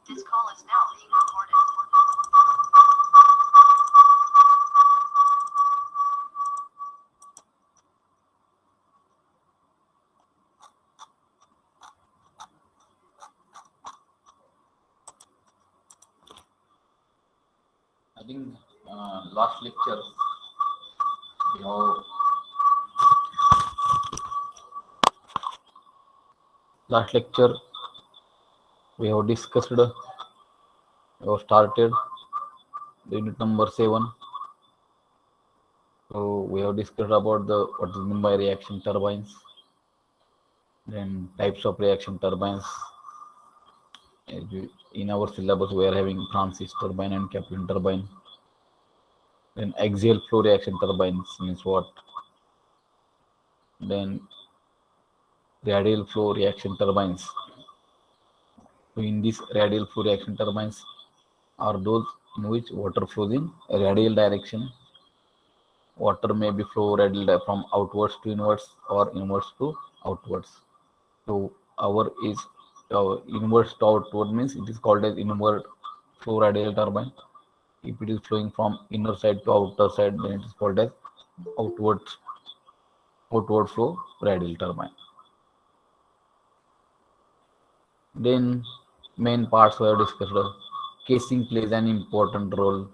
This call is now being recorded. I think last lecture we have last lecture we have discussed we have started the unit number 7. So we have discussed about the what is meant by reaction turbines, then types of reaction turbines. In our syllabus we are having Francis turbine and Kaplan turbine. Then axial flow reaction turbines means what? Then radial flow reaction turbines. So in these radial flow reaction turbines are those in which water flows in radial direction. Water may be flow radial from outwards to inwards or inwards to outwards. So our is inwards to outward means it is called as inward flow radial turbine. If it is flowing from inner side to outer side, then it is called as outward outward flow radial turbine. Then main parts were discussed. Casing plays an important role.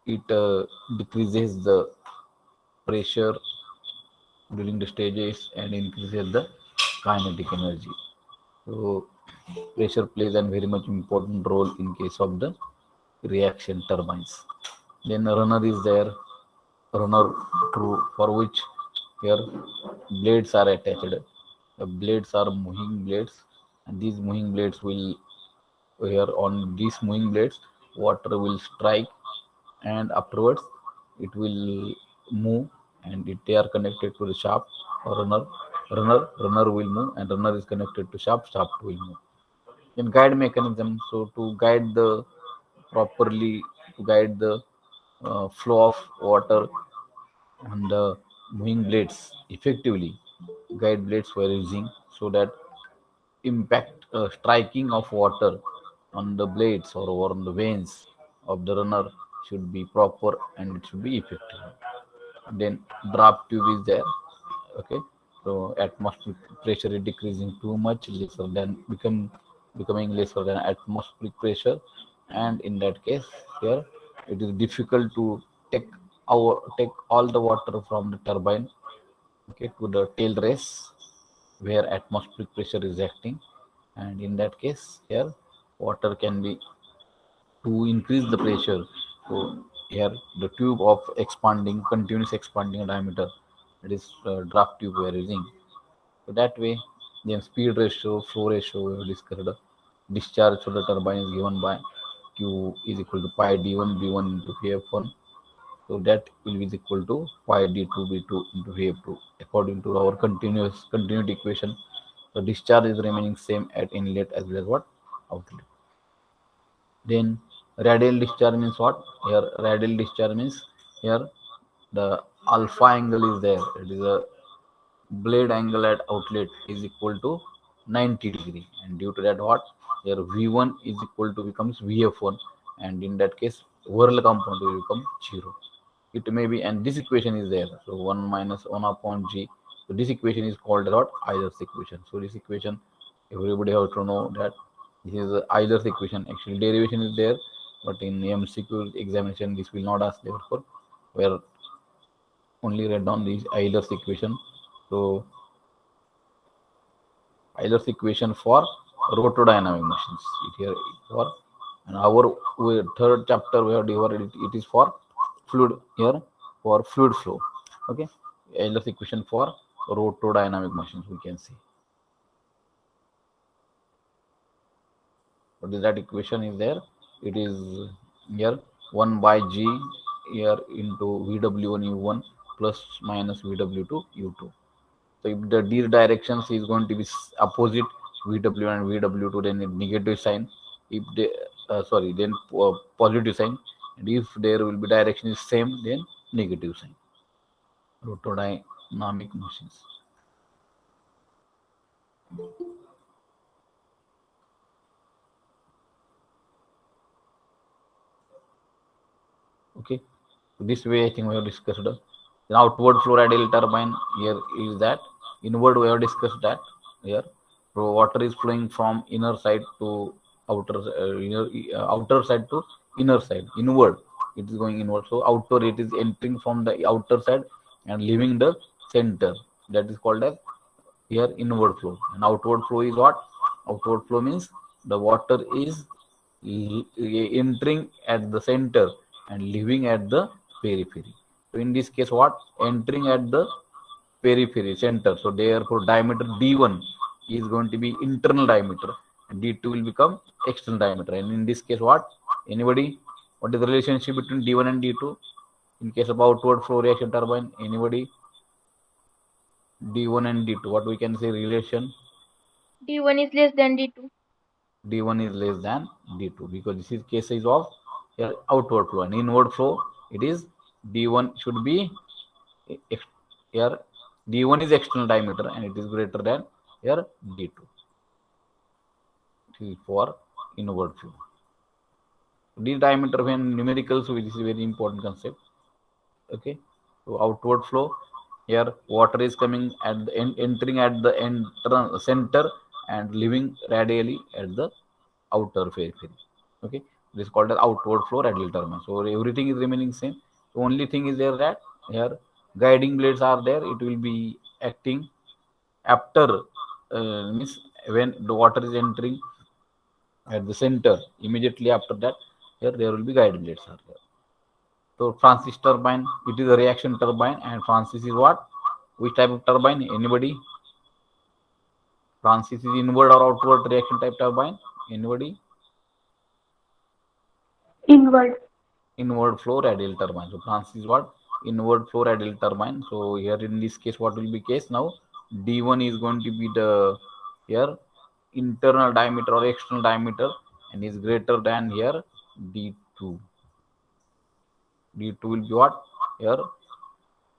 It decreases the pressure during the stages and increases the kinetic energy. So pressure plays a very much important role in case of the reaction turbines. Then a runner is there, runner through for which here blades are attached. The blades are moving blades, and these moving blades will here on these moving blades water will strike, and afterwards it will move, and if they are connected to the shaft or runner will move, and runner is connected to shaft will move. In guide mechanism, so to guide the properly, to guide the flow of water on the moving blades effectively, guide blades were using so that impact striking of water on the blades or on the veins of the runner should be proper and it should be effective. Then draft tube is there. Okay, so atmospheric pressure is decreasing too much, lesser than becoming lesser than atmospheric pressure, and in that case here it is difficult to take all the water from the turbine, okay, to the tail race where atmospheric pressure is acting, and in that case here water can be to increase the pressure. So here the tube of expanding, continuous expanding diameter, that is draft tube we are using. So that way, then speed ratio, flow ratio we have discussed. Discharge to the turbine is given by Q is equal to pi d1 b1 into Vf1. So that will be equal to pi d2 b2 into Vf2 according to our continuity equation. The discharge is remaining same at inlet as well as what outlet. Then radial discharge means what? Here radial discharge means here the alpha angle is there. It is a blade angle at outlet is equal to 90 degree, and due to that what here V1 is equal to becomes Vf1, and in that case whirl component will become 0. It may be, and this equation is there, so 1 minus 1 upon G. So this equation is called what Euler's equation. So this equation everybody have to know that this is Euler's equation. Actually derivation is there, but in MCQ examination this will not ask, therefore we are only read down this Euler's equation. So Euler's equation for rotodynamic machines. It here for, and our third chapter we have divided it, it is for fluid here, for fluid flow. Okay, Euler's equation for rotodynamic machines we can see. What is that equation is there? It is here 1 by G here into VW1 U1 plus minus VW2 U2. So if the D directions is going to be opposite VW and VW2, then a negative sign. If they sorry, then positive sign. And if there will be direction is same, then negative sign. Rotodynamic machines. Okay, so this way I think we have discussed. The outward flow radial turbine here is that. Inward we have discussed that here. So water is flowing from inner side to outer side to inner side. Inward it is going inward. So outer it is entering from the outer side and leaving the center. That is called as here inward flow. And outward flow is what? Outward flow means the water is entering at the center and leaving at the periphery. So in this case, what? Entering at the periphery center. So therefore diameter D1 is going to be internal diameter and D2 will become external diameter. And in this case, what? Anybody? What is the relationship between D1 and D2? In case of outward flow reaction turbine, anybody? D1 and D2, what we can say relation? D1 is less than D2. D1 is less than D2 because this is cases of here outward flow and inward flow. It is D1 should be here D1 is external diameter and it is greater than here D2 for inward flow. D diameter when numericals, so this is very important concept. Okay, so outward flow here water is coming at the entering at the center and leaving radially at the outer periphery. Okay, this is called as outward flow radial turbine. So everything is remaining same. The only thing is there that here guiding blades are there. It will be acting after means when the water is entering at the center. Immediately after that, here there will be guiding blades are there. So Francis turbine, it is a reaction turbine, and Francis is what? Which type of turbine? Anybody? Francis is inward or outward reaction type turbine? Anybody? Inward. Inward flow radial turbine. So Francis is what? Inward flow radial turbine. So here in this case, what will be case now? D1 is going to be the here internal diameter or external diameter and is greater than here D2. D2 will be what? Here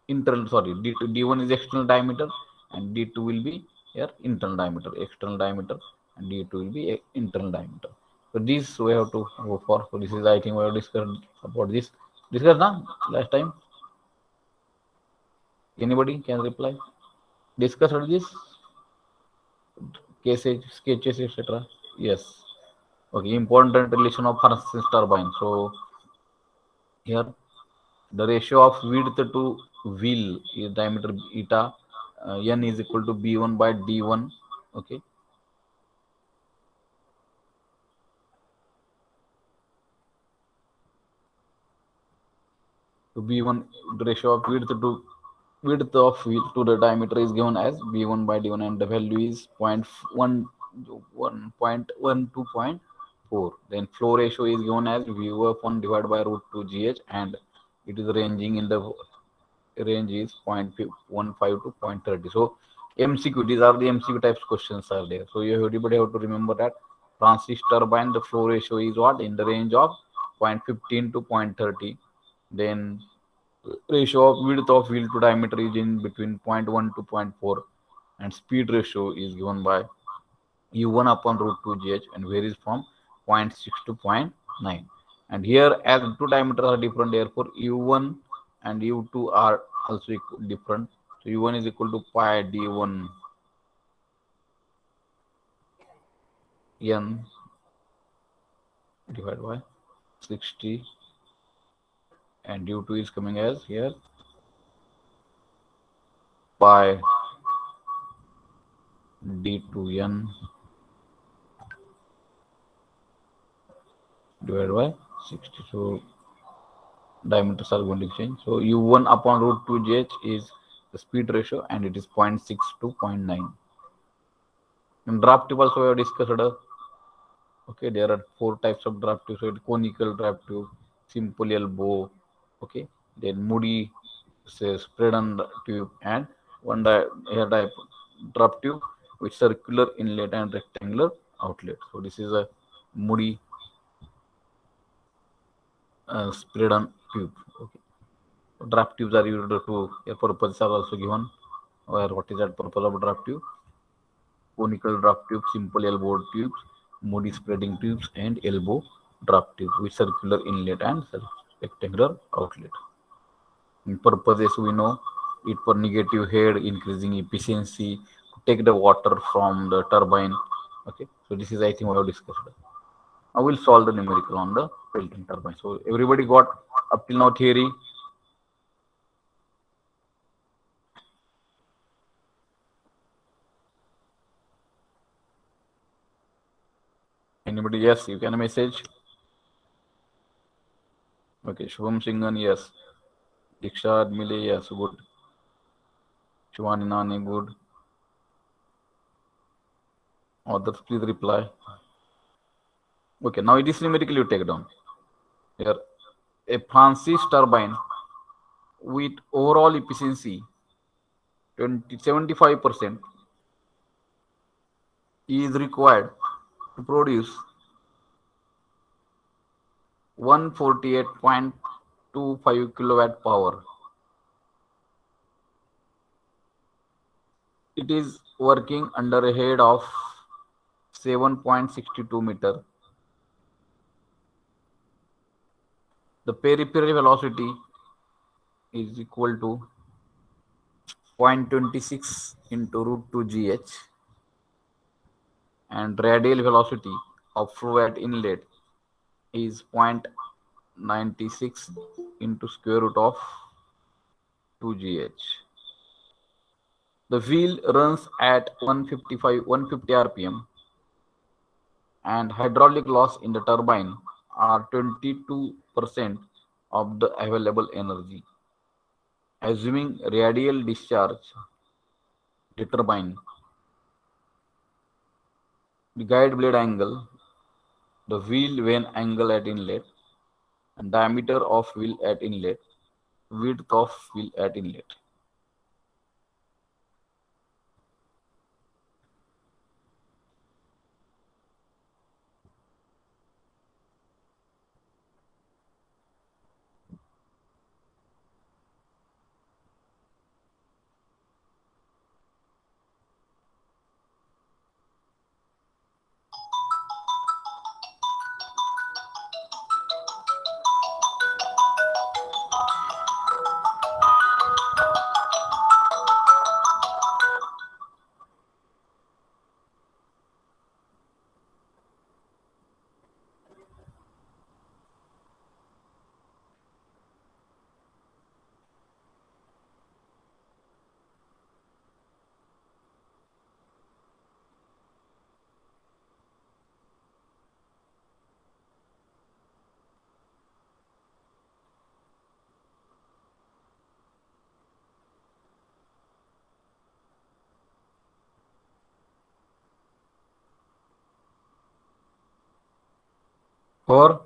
internal, sorry, D1 is external diameter and D2 will be here internal diameter, external diameter, and D2 will be internal diameter. So this we have to go for. So this is I think we have discussed about this. Discussed now last time. Anybody can reply? Discussed this cases, sketches, etc. Yes. Okay. Important relation of Francis turbine. So here the ratio of width to wheel is diameter eta n is equal to b1 by d1. Okay, so b1 the ratio of width of wheel to the diameter is given as b1 by d1 and the value is 0.1 1.1 to 0.4. Then flow ratio is given as v1 divided by root 2 gh and it is ranging in the range is 0.15 to 0.30. So MCQ, these are the MCQ types questions are there. So everybody have to remember that Francis turbine, the flow ratio is what? In the range of 0.15 to 0.30. Then ratio of width of wheel to diameter is in between 0.1 to 0.4 and speed ratio is given by u1 upon root 2 gh and varies from 0.6 to 0.9. And here as two diameters are different, therefore u1 and u2 are also different. So u1 is equal to pi d1 n divided by 60 and u2 is coming as here pi d2n divided by 60. So diameters are going to change. So u1 upon root 2 gh is the speed ratio and it is 0.6 to 0.9. In draft tube also we have discussed. Okay, there are 4 types of draft tube. So conical draft tube, simple elbow, okay, then moody spread on tube and one draft tube with circular inlet and rectangular outlet. So this is a moody spread on tube. Okay, so draft tubes are used to purposes are also given. Where what is that purpose of draft tube? Conical draft tube, simple elbow tubes, moody spreading tubes, and elbow draft tube with circular inlet and rectangular outlet. In purposes we know it for negative head, increasing efficiency, to take the water from the turbine. Okay, so this is I think we have discussed. I will solve the numerical on the Pelton turbine. So everybody got up till now theory. Anybody? Yes, you can message. Okay, Shubham Singhan, yes. Diksha Admile, yes, good. Shivani Nani, good. Others, please reply. Okay, now it is numerically you take down. Here, a Francis turbine with overall efficiency 75% is required to produce 148.25 kilowatt power. It is working under a head of 7.62 meter. The peripheral velocity is equal to 0.26 into root 2 gh, and radial velocity of flow at inlet is 0.96 into square root of 2 gh. The wheel runs at 150 rpm, and hydraulic loss in the turbine are 22% of the available energy. Assuming radial discharge, determine the guide blade angle, the wheel vane angle at inlet, and diameter of wheel at inlet, width of wheel at inlet. For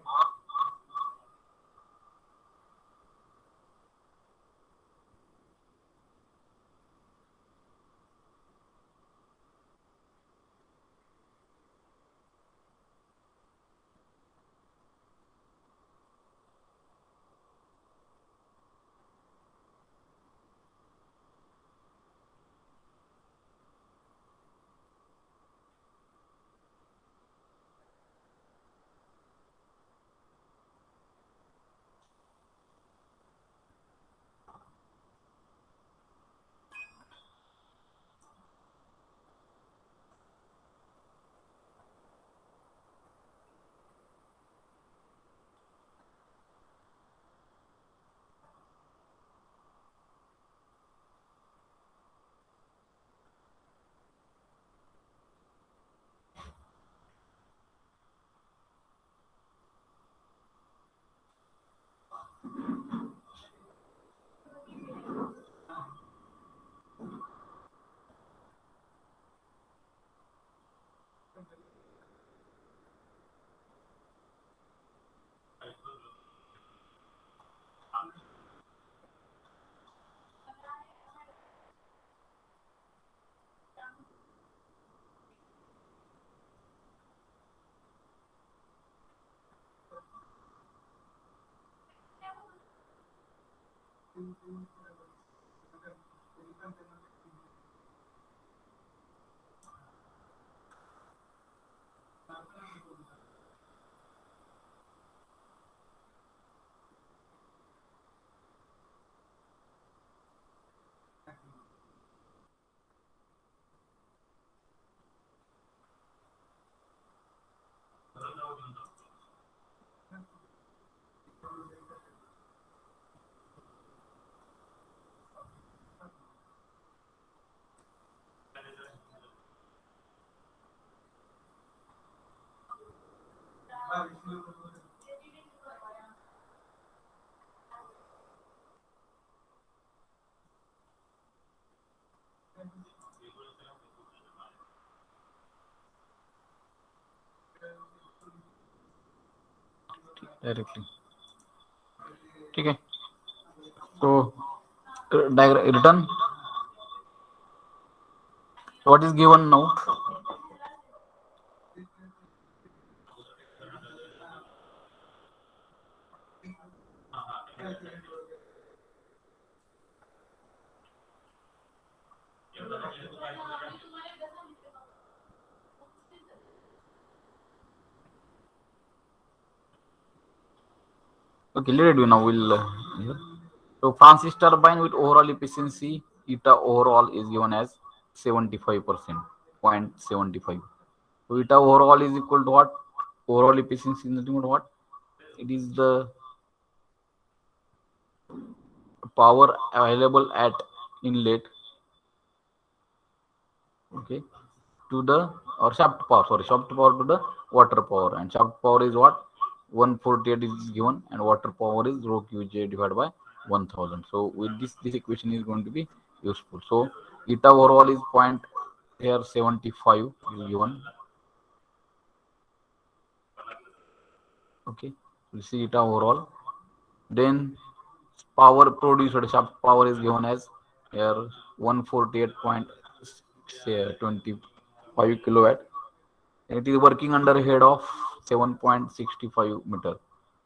directly. ठीक आहे. So diagram written. What is given now? Okay, let it be now. We'll so Francis turbine with overall efficiency eta overall is given as 75%, 0.75. So eta overall is equal to what? Overall efficiency is nothing but what? It is the power available at inlet, okay, to the or shaft power. Sorry, shaft power to the water power, and shaft power is what? 148 is given, and water power is rho qj divided by 1000. So with this equation is going to be useful. So eta overall is point here 75 is given. Okay, we see eta overall. Then power produced or shaft power is given as here 148.25 kilowatt. It is working under a head of 7.65 meter.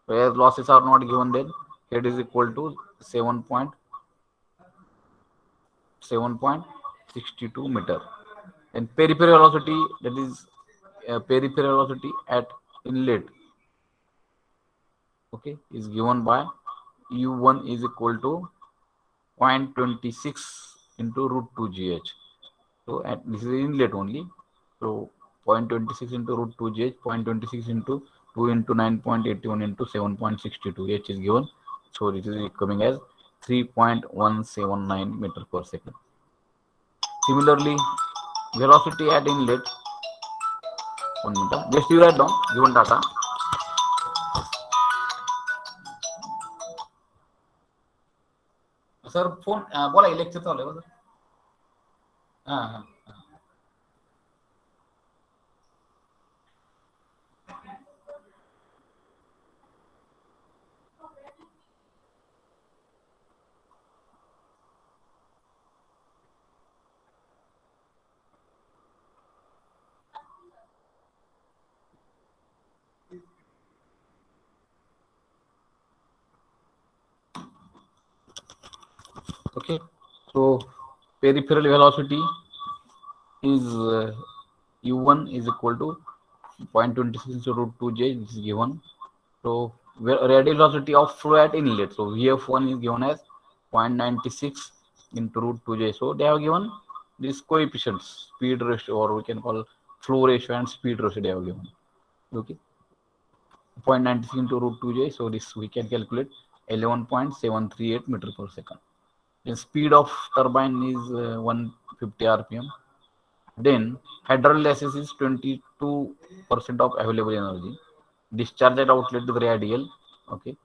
Where losses are not given, then head is equal to 7.62 meter. And peripheral velocity, that is peripheral velocity at inlet, okay, is given by u1 is equal to 0.26 into root 2 gh. So at this is inlet only. So 0.26 into root 2 gh, 0.26 into 2 into 9.81 into 7.62 h is given. So this is coming as 3.179 meter per second. Similarly, velocity at inlet, 1 meter. Just you write down given data. Sir phone बोला lecture चालू आहे. हां हां. Okay, so peripheral velocity is u1 is equal to 0.26 into root 2j. This is given. So radial velocity of flow at inlet. So vf1 is given as 0.96 into root 2j. So they have given these coefficients, speed ratio, or we can call flow ratio and speed ratio. They have given. Okay, 0.96 into root 2j. So this we can calculate 11.738 meter per second. The speed of turbine is 150 rpm. Then hydrolysis is 22% of available energy. Discharge at outlet to the radial. Okay,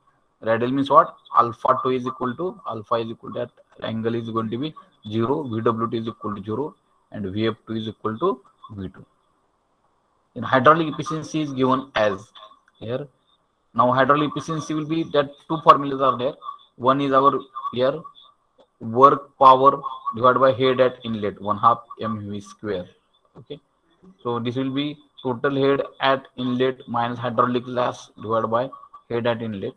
radial means what? Alpha 2 is equal to alpha is equal to that angle is going to be 0. VWT is equal to 0, and VF2 is equal to V2. Then hydraulic efficiency is given as here. Now hydraulic efficiency will be that two formulas are there. One is our here work power divided by head at inlet, 1/2 mv square. Okay, so this will be total head at inlet minus hydraulic loss divided by head at inlet.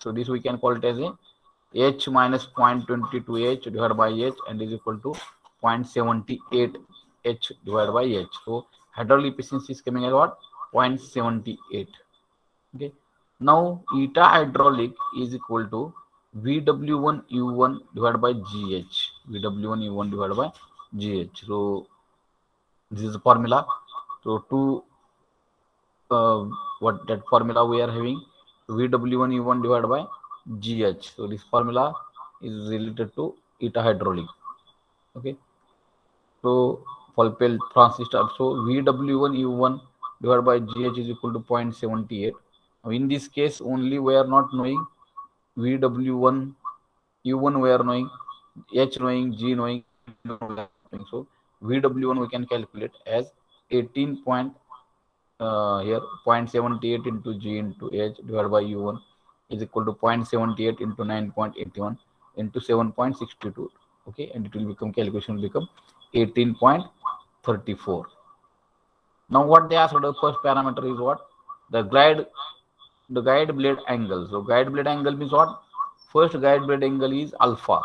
So this we can call it as a h minus 0.22 h divided by h, and is equal to 0.78 h divided by h. So hydraulic efficiency is coming as what? 0.78. Okay, now eta hydraulic is equal to VW1 U1 divided by GH. VW1 U1 divided by GH. So this is the formula. So to what that formula we are having, VW1 U1 divided by GH. So this formula is related to eta hydraulic. Okay. So Francis. So VW1 U1 divided by GH is equal to 0.78. In this case, only we are not knowing VW1, U1 we are knowing, H knowing, G knowing. So VW1 we can calculate as 18 point here 0.78 into G into H divided by U1 is equal to 0.78 into 9.81 into 7.62. Okay, and it will become calculation will become 18.34. Now what they asked, the first parameter is what? The guide blade angle. So guide blade angle means what? First guide blade angle is alpha.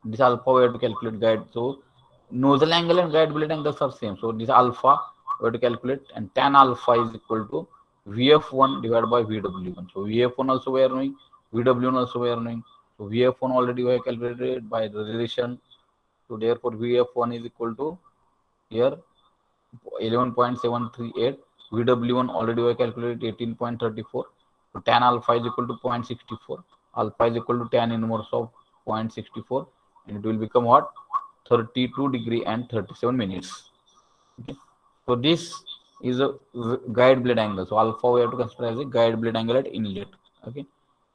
This alpha we have to calculate guide. So nozzle angle and guide blade angles are same. So this alpha we have to calculate, and tan alpha is equal to VF1 divided by VW1. So VF1 also we are knowing, VW1 also we are knowing. So VF1 already we have calculated by the relation. So therefore VF1 is equal to here 11.738. VW1 already we calculated 18.34. So tan alpha is equal to 0.64. Alpha is equal to tan inverse of 0.64, and it will become what? 32 degree and 37 minutes. Okay. So this is a guide blade angle. So alpha we have to consider as a guide blade angle at inlet. Okay.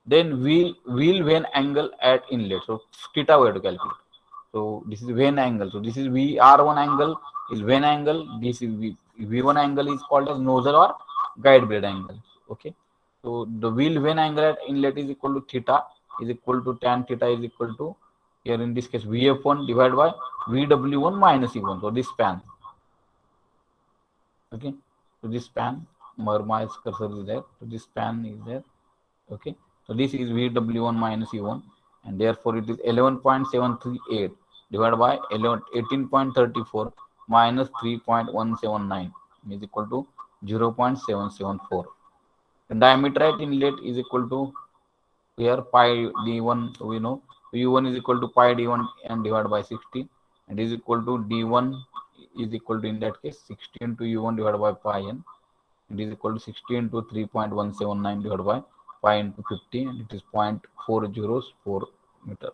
Then wheel vane angle at inlet. So theta we have to calculate. So this is vane angle. So this is VR1 angle is vane angle. This is V1 angle is called as nozzle or guide blade angle. Okay. So the wheel vane angle at inlet is equal to theta is equal to tan theta is equal to, here in this case, VF1 divided by VW1 minus E1. So this span. Okay. So this span, my cursor is there. So this span is there. Okay. So this is VW1 minus E1, and therefore it is 11.738 divided by 18.34 minus 3.179 is equal to 0.774. The diameter at inlet is equal to, here pi d1 we know, u1 is equal to pi d1 and divided by 60, and is equal to d1 is equal to, in that case, 60 into u1 divided by pi n, it is equal to 60 into 3.179 divided by pi into 50, and it is 0.404 meter.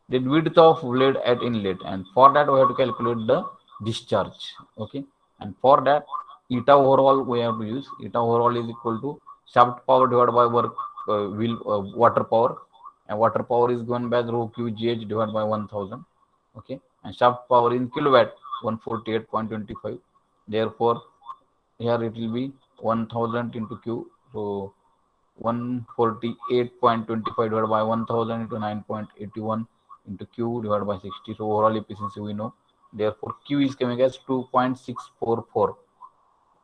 The width of blade at inlet, and for that we have to calculate the discharge. Okay, and for that eta overall we have to use. Eta overall is equal to shaft power divided by water power, and water power is given by rho qgh divided by 1000. Okay, and shaft power in kilowatt 148.25. Therefore here it will be 1000 into q. So 148.25 divided by 1000 into 9.81 into q divided by 60. So overall efficiency we know. Therefore q is coming as 2.644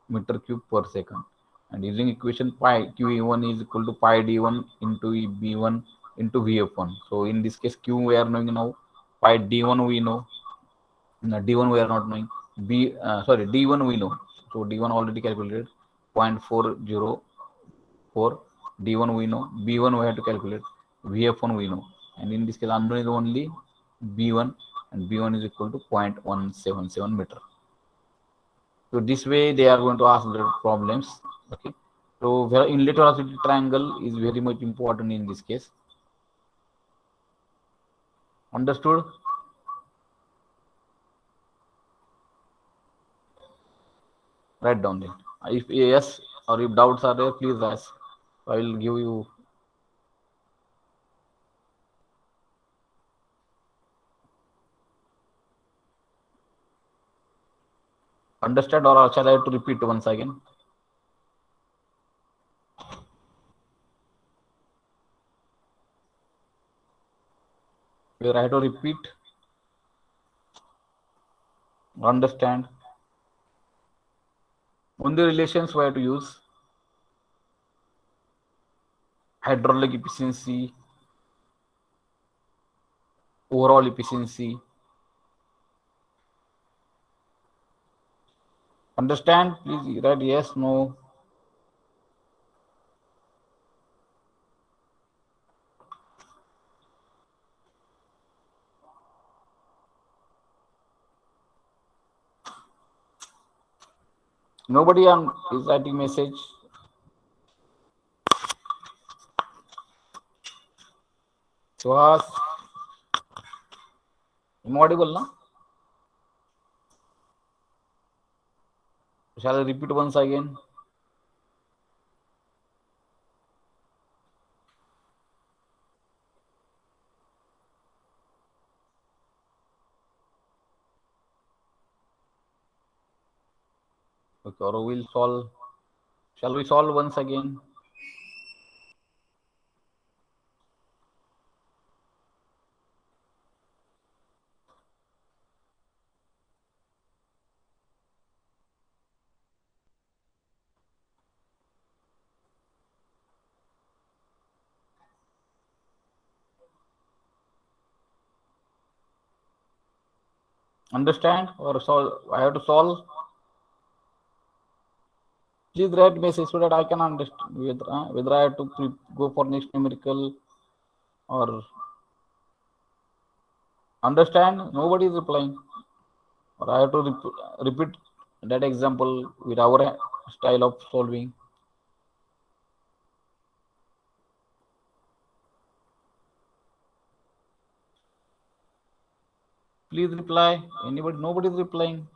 meter cube per second. And using equation pi, QE1 is equal to pi D1 into B1 into VF1. So in this case, Q we are knowing now, pi D1 we know, no, D1 we are not knowing, D1 we know. So D1 already calculated, 0.404, D1 we know, B1 we have to calculate, VF1 we know. And in this case, unknown is only B1, and B1 is equal to 0.177 meter. So this way they are going to ask the problems. Okay. So inlet velocity triangle is very much important in this case. Understood? Write down then. If yes or if doubts are there, please ask. I will give you. Understand, or shall I have to repeat once again? Whether I have to repeat? Understand? Only relations we have to use. Hydraulic efficiency, overall efficiency. Understand? Please write yes, no. Nobody is writing message. Suhas, I'm audible, na? Shall I repeat once again? Okay, or we'll solve. Shall we solve once again? Understand or solve? I have to solve. Please write message so that I can understand whether I have to go for next numerical or understand. Nobody is replying. Or I have to repeat that example with our style of solving. Please reply. Anybody? Nobody is replying.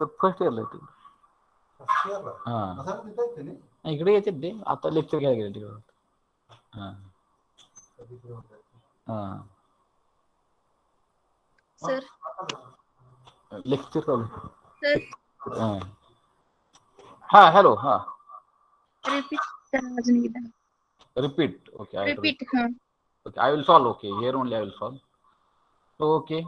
तर first इयरला येतील हा इकडे यायचे ते आता lecture घ्यायला गेले तिकडे हा हा Sir. लेक्चर चालू Sir. हा हा हॅलो हा Repeat. करा अजून एकदा. repeat okay I Repeat. Huh. okay I will solve okay here only I will solve so okay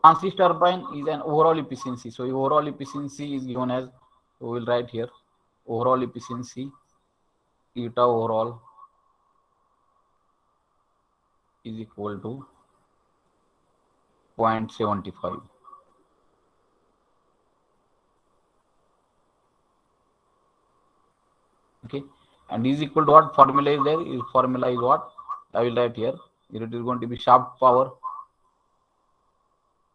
Francis turbine is an overall efficiency. So overall efficiency is given as, we will write here, overall efficiency, eta overall is equal to 0.75. Okay, and is equal to what? Formula is there. Formula is what? I will write here. It is going to be shaft power.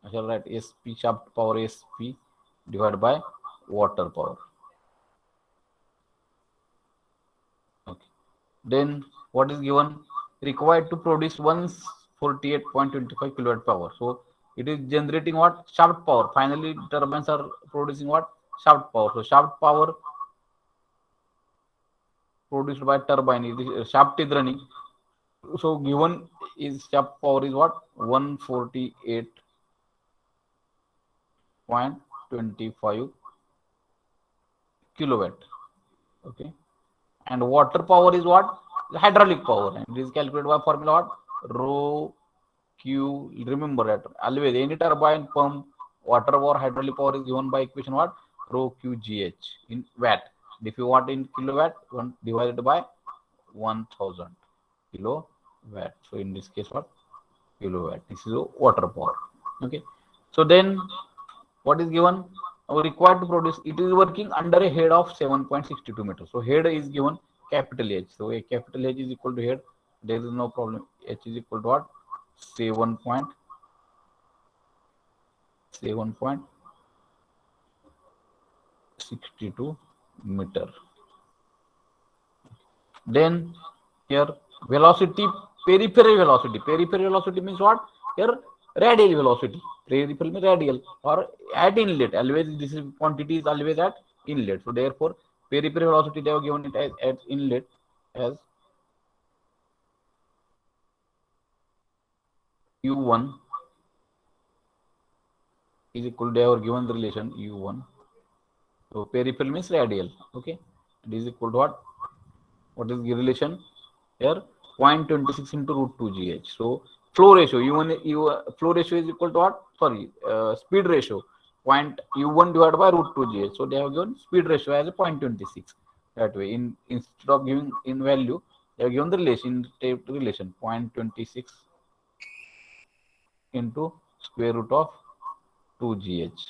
I shall write SP shaft power SP divided by water power. Okay. Then what is given? Required to produce 148.25 kilowatt power. So it is generating what? Shaft power. Finally, turbines are producing what? Shaft power. So shaft power produced by turbine is shaft is running. So given is shaft power is what? 148.25 kilowatt. Okay. And water power is what? Hydraulic power. And it is calculated by formula what? Rho Q. Remember that always any turbine, pump, water power, hydraulic power is given by equation what? Rho Q GH in watt. If you want in kilowatt, one divided by 1000 kilowatt. So in this case, what? Kilowatt. This is water power. Okay. So then what is given? Required to produce, it is working under a head of 7.62 meters. So head is given capital H. So a capital H is equal to head. There is no problem. H is equal to what? 7.62 meter. Then here velocity, peripheral velocity. Peripheral velocity means what? Here radial velocity. Peripheral means radial or at inlet. Always this is quantity is always at inlet. So therefore peripheral velocity they have given it as at inlet as U1 is equal to, they have given the relation U1. So peripheral means radial. Okay. It is equal to what? What is the relation here? 0.26 into root 2 GH. So flow ratio, flow ratio is equal to what? Sorry, speed ratio. U1 divided by root 2 GH. So they have given speed ratio as a 0.26. That way, instead of giving in value, they have given the relation, 0.26 into square root of 2 GH.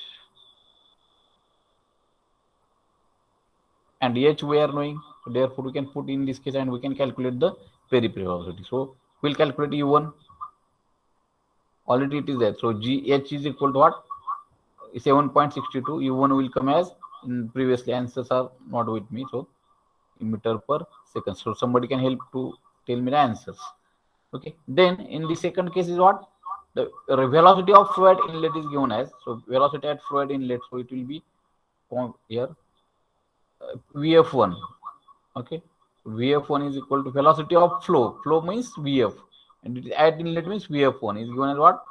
And H we are knowing, so therefore we can put in this case and we can calculate the peripheral velocity. So we'll calculate U1. Already it is there. So GH is equal to what? 7.62, U1 will come as, in previously answers are not with me, so meter per second. So somebody can help to tell me the answers. Okay, then in the second case is what? The velocity of fluid inlet is given as, so velocity at fluid inlet, so it will be here Vf1. Okay, Vf1 is equal to velocity of flow. Flow means Vf, and it is at inlet means Vf1 is given as what?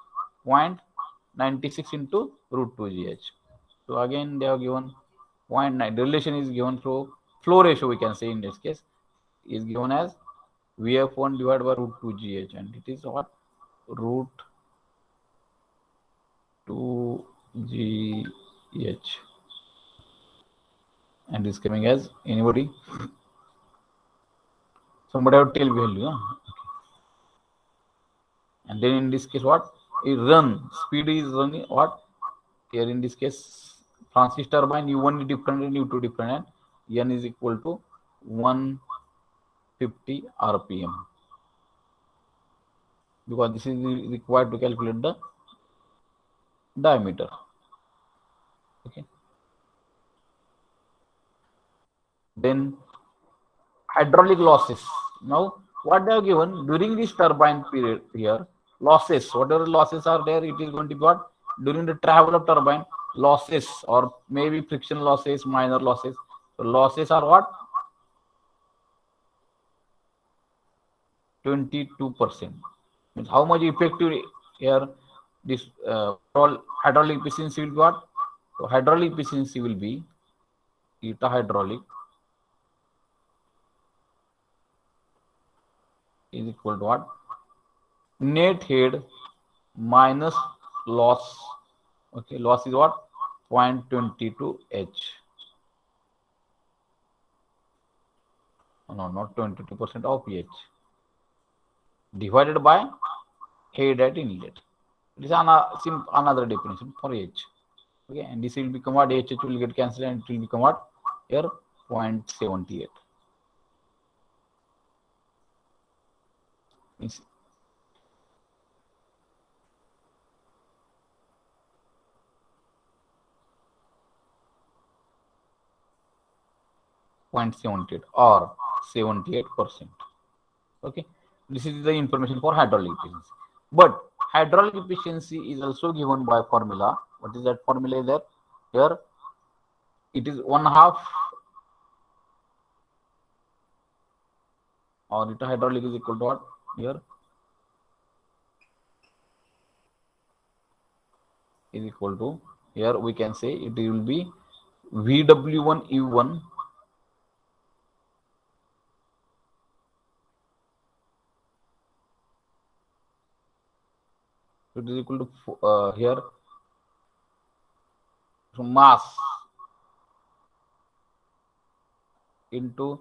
0.96 into root 2 gh. So again they have given 0.9. The relation is given through flow ratio, we can say in this case, is given as Vf1 divided by root 2 gh, and it is what? Root 2 gh, and is coming as, anybody? Somebody have tail value, huh? And then in this case what? It run, speed is running what? Here in this case, Francis turbine U1 is different and U2 different, and N is equal to 150 RPM, because this is required to calculate the diameter. Okay. Then hydraulic losses. Now what they have given during this turbine period here, losses, whatever losses are there, it is going to be what? During the travel of turbine, losses, or maybe friction losses, minor losses. So losses are what? 22%. Means how much effective here this hydraulic efficiency will be what? So hydraulic efficiency will be eta hydraulic is equal to what? Net head minus loss. Okay, loss is what? 0.22 h. No, not 22% of h, divided by head at inlet. It is another definition for h. Okay, and this will become what? H will get cancelled, and it will become what? Here 0.78. Means 0.78 or 78%. Okay, this is the information for hydraulic efficiency. But hydraulic efficiency is also given by formula. What is that formula there? Here it is 1/2, or eta hydraulic is equal to what? Here is equal to, here we can say it will be VW1 U1 it is equal to here, so mass into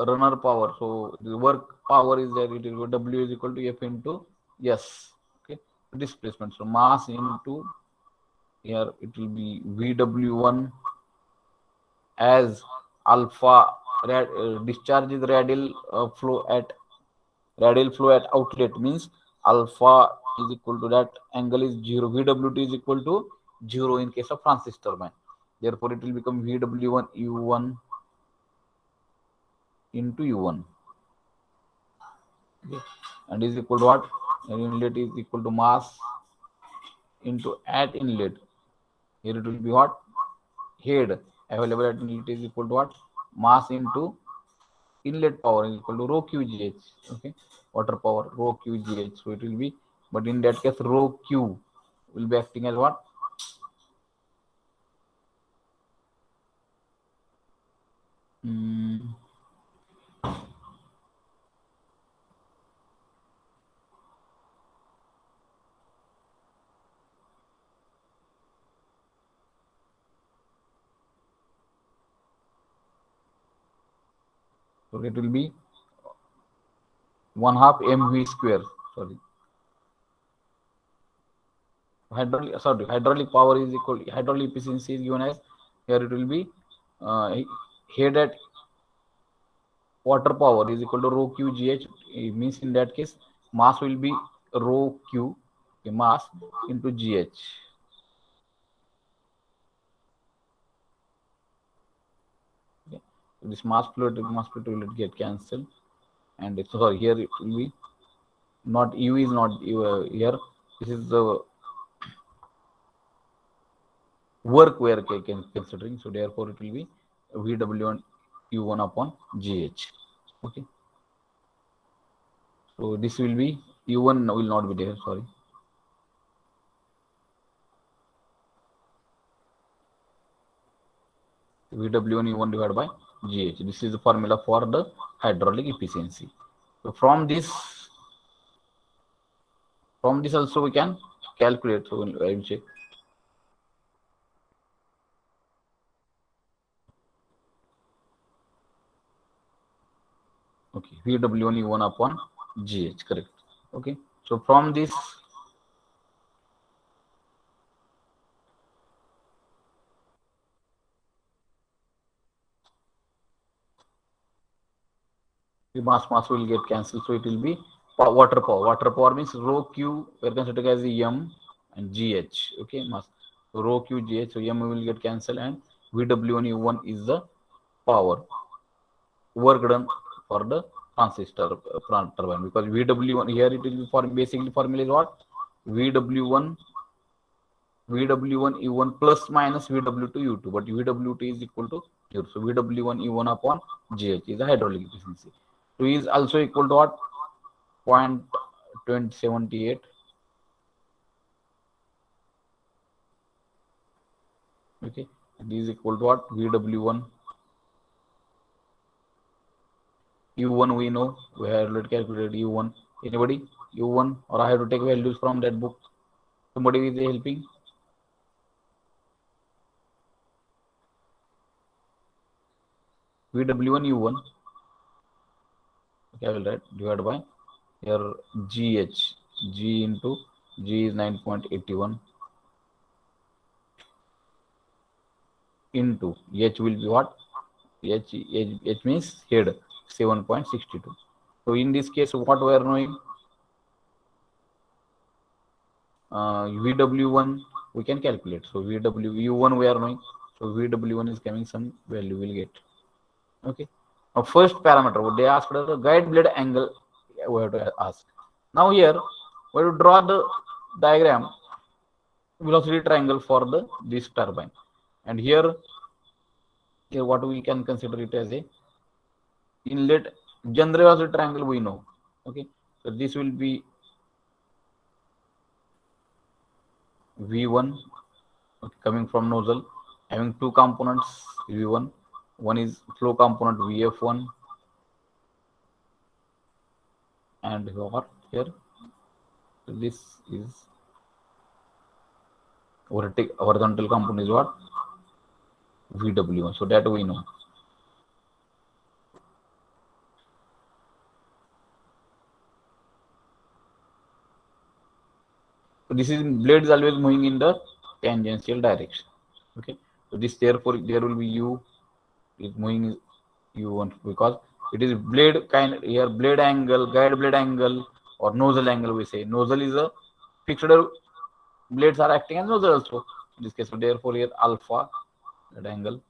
runner power. So the work power is there, it will W is equal to F into S. Okay, displacement. So mass into, here it will be VW1 as alpha discharge is radial flow at outlet, means alpha is equal to, that angle is 0. VWT is equal to 0 in case of Francis turbine. Therefore, it will become VW1 U1 into U1. Okay. And is equal to what? Inlet is equal to mass into at inlet. Here it will be what? Head available at inlet is equal to what? Mass into inlet power is equal to rho QGH. Okay, water power rho QGH. So it will be, but in that case rho Q will be acting as what? So it will be 1/2 mv square. Sorry, hydraulic power is equal, hydraulic efficiency is given as, here it will be head at water power is equal to rho QGH. It means in that case mass will be rho Q, okay, mass into GH. This mass flow will get cancelled, and it's sorry, here it will be not u is not here. This is the work we are considering. So therefore it will be VW1 U1 upon GH. Okay. So this will be U1 will not be there. Sorry. VW1 U1 divided by GH. This is the formula for the hydraulic efficiency. So from this also we can calculate. So I will check. Okay, VW1 U1 upon GH, correct. Okay, so from this the mass will get cancelled, so it will be water power. Water power means rho Q, we are considering as the M and GH. Okay, mass. So rho Q GH, so M will get cancelled, and VW1 U1 is the power work done for the transistor turbine, because VW1 here it will be for basically formula is what? VW1 U1 plus minus VW2 U2, but VW2 is equal to 0. So VW1 U1 upon GH is the hydraulic efficiency. 2 is also equal to what? 0.2078. Okay, and is equal to what? VW1 U1 we know, we have already calculated U1. Anybody? U1, or I have to take values from that book? Somebody is helping? VW1 U1. Okay, I will write divided by here GH. G into G is 9.81 into H will be what? H means head 7.62. So in this case, what we are knowing? VW1 we can calculate. So VW1 we are knowing. So VW1 is coming some value will get. Okay. Now first parameter, they asked the guide blade angle. We have to ask. Now here we have to draw the diagram velocity triangle for this turbine, and here what we can consider it as a inlet general velocity triangle we know. Okay, so this will be V1, okay, coming from nozzle, having two components V1. One is flow component VF1, and here this is horizontal component is what? VW1. So that we know. So this is blade is always moving in the tangential direction. Okay, so this therefore there will be U is moving U1, because it is blade kind here, blade angle, guide blade angle, or nozzle angle we say. Nozzle is a fixed, blades are acting as nozzle also in this case. So therefore here alpha, that angle.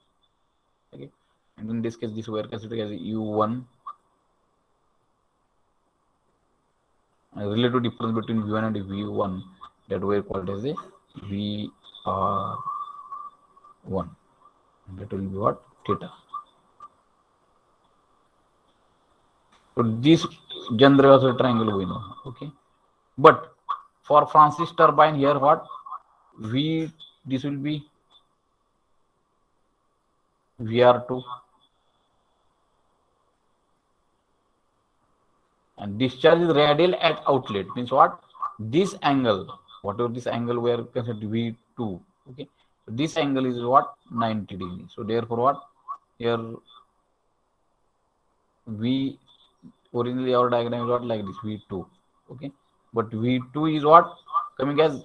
Okay, and in this case this we are considering as U1. And relative difference between V1 and V1, that we are called as a VR1. That will be what? Theta. So this general velocity triangle we know. Okay, but for Francis turbine here what? This will be VR2, and discharge is radial at outlet, means what? This angle, whatever this angle we are considering V2. Okay, so this angle is what? 90 degrees. So therefore what? Here V, originally our diagram is what? Like this, V2. Okay, but V2 is what? Coming as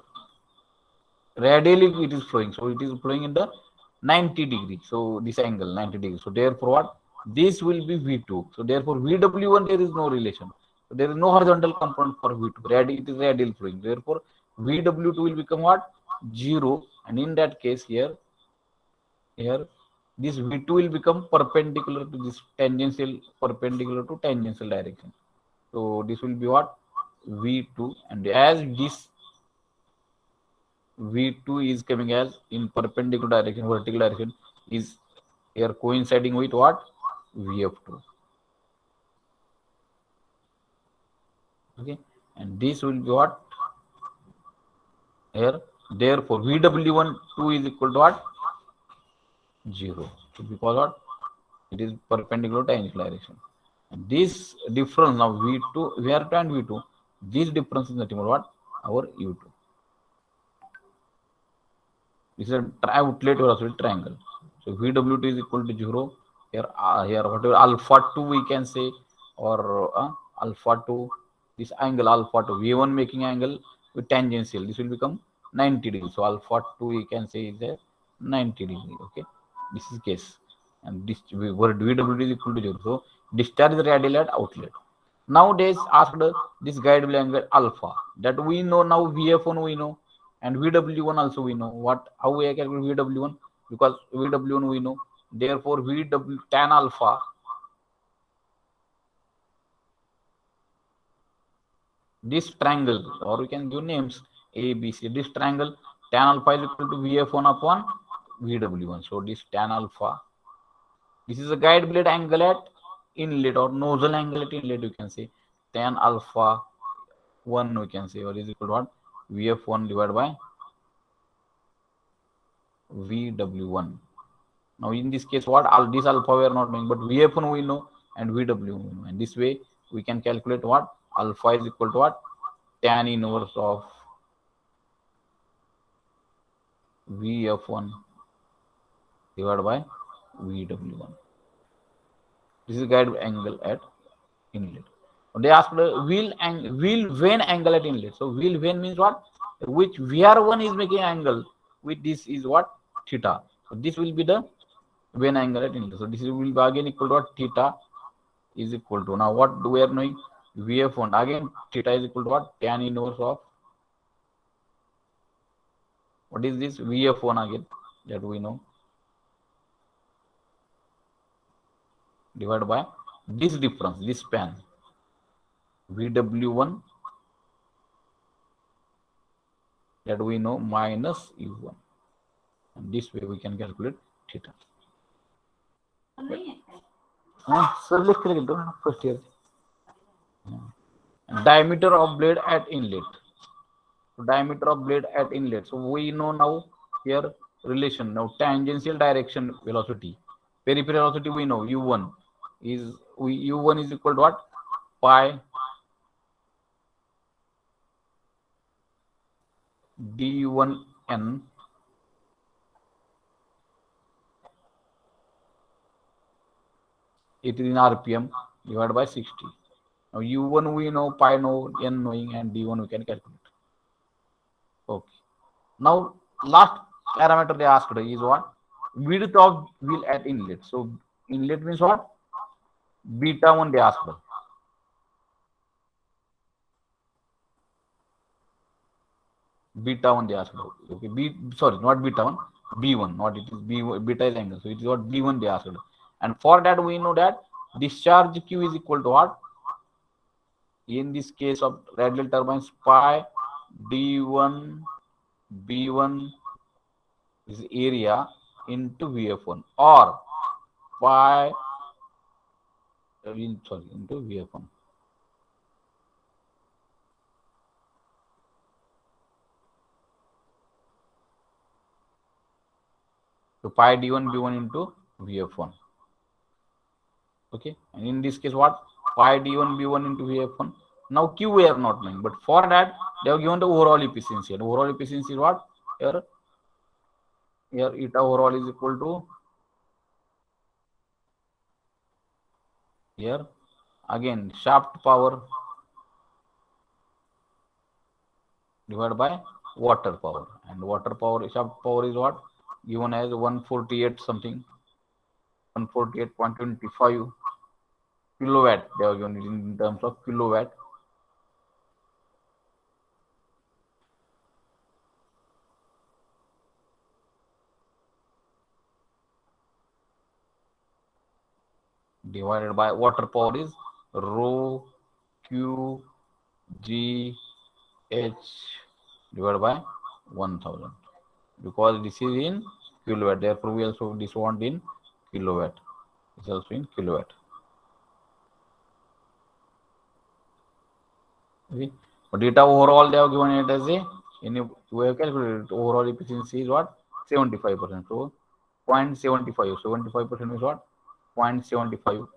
radially it is flowing, so it is flowing in the 90 degree. So this angle 90 degrees. So therefore what? This will be V2. So therefore VW1 there is no relation. So there is no horizontal component for V2. It is radial flowing. Therefore VW2 will become what? 0. And in that case here this V2 will become perpendicular to this tangential, perpendicular to tangential direction. So this will be what? V2, and as this V2 is coming as in perpendicular direction, vertical direction, is here coinciding with what? VF2. Okay, and this will be what? Here, therefore VW1 2 is equal to what? 0. So because what? It is perpendicular to tangential direction. And this difference now V2, VR2 and V2, this difference is nothing but what? Our U2. This is a outlet velocity triangle. So VW2 is equal to 0. Here whatever alpha 2 we can say, or alpha 2, this angle alpha 2, V1 making angle with tangential, this will become 90 degrees. So alpha 2 we can say is a 90 degree. Okay, this is case. And this VW is equal to 0. So discharge the radial at outlet. Nowadays asked this guide angle alpha, that we know now. VF1 we know, and VW1 also we know. What, how we calculate VW1? Because VW1 we know, therefore VW tan alpha, this triangle, or we can give names A, B, C, this triangle tan alpha is equal to VF1 upon VW1. So this tan alpha, this is a guide blade angle at inlet, or nozzle angle at inlet, you can say. Tan alpha 1 we can say, or is equal to what? VF1 divided by VW1. Now in this case, what, all this alpha we are not knowing, but VF1 we know and VW we know, and this way we can calculate what? Alpha is equal to what? Tan inverse of VF1 divided by VW1. This is guide angle at inlet. They asked wheel vane angle at inlet. So wheel vane means what? Which VR1 is making angle with this is what? Theta. So this will be the vane angle at inlet. So this will be again equal to what? Theta is equal to, now what do we are knowing? VF1, again theta is equal to what? Tan inverse of, what is this? VF1 again, that we know, divided by this difference, this span, VW1, that we know, minus U1. And this way we can calculate theta. Sir, लिख के दो first year. Diameter of blade at inlet. So diameter of blade at inlet. So we know now here relation. Now tangential direction velocity, peripheral velocity we know U1 is U1 is equal to what? Pi d1n it is in RPM divided by 60. Now U1 we know, pi know, n knowing, and d1 we can calculate. Okay. Now last parameter they asked is what? Width of wheel at inlet. So inlet means what? Beta 1 they asked. Beta 1 they asked. Okay, sorry, not beta 1, B1, not it is B, beta is angle. So it is what? B1 they asked. And for that we know that discharge Q is equal to what? In this case of radial turbines, pi D1 B1 is area into VF1, or pi into VF1. So pi D1 B1 into VF1. Okay, and in this case what? Pi D1 B1 into VF1. Now Q we are not knowing, but for that they have given the overall efficiency. And overall efficiency is what? Here eta overall is equal to, here again shaft power divided by water power, and water power, shaft power is what? Given as 148 something, 148.25 kilowatt. They are given it in terms of kilowatt. divided by water power is rho Q G H divided by 1000, because this is in kilowatt. Therefore, we also this one in kilowatt. It's also in kilowatt. Okay. But data overall they have given it as a, in we have calculated overall efficiency is what, 75%. So 0.75. 75% is what, 0.75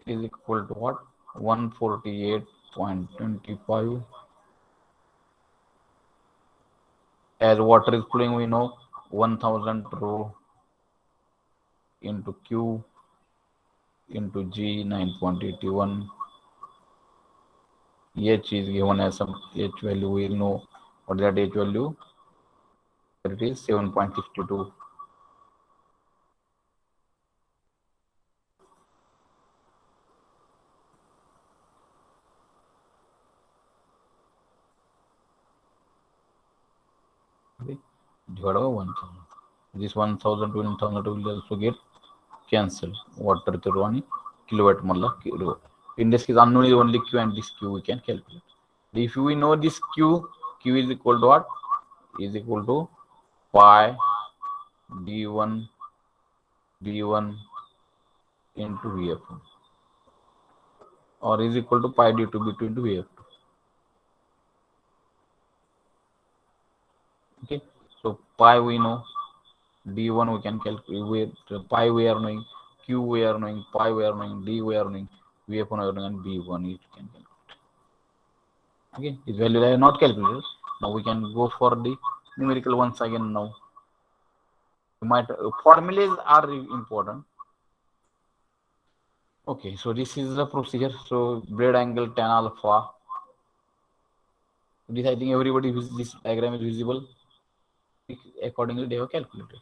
is equal to what, 148.25. As water is flowing, we know 1000 rho into Q into G 9.81. H is given as some H value. We know what is that H value. It is 7.62. Divided by 1000. This 1000 to 1000 will also get cancelled. Water to one kilowatt malla kilo. In this case, unknown is only Q, and this Q we can calculate. If we know this Q, Q is equal to what? Is equal to pi d1 b1 into Vf, or is equal to pi d2 b2 into Vf. Okay, so pi we know, d1 we can calculate, pi we are knowing, q we are knowing, pi we are knowing, d we are knowing, Vf1 we are knowing, and b1 we can calculate. Okay, this value I have not calculated. Now we can go for the numerical once again. Now you might formulas are important. Okay, so this is the procedure. So blade angle tan alpha. This I think everybody, this diagram is visible. Accordingly, they have calculated.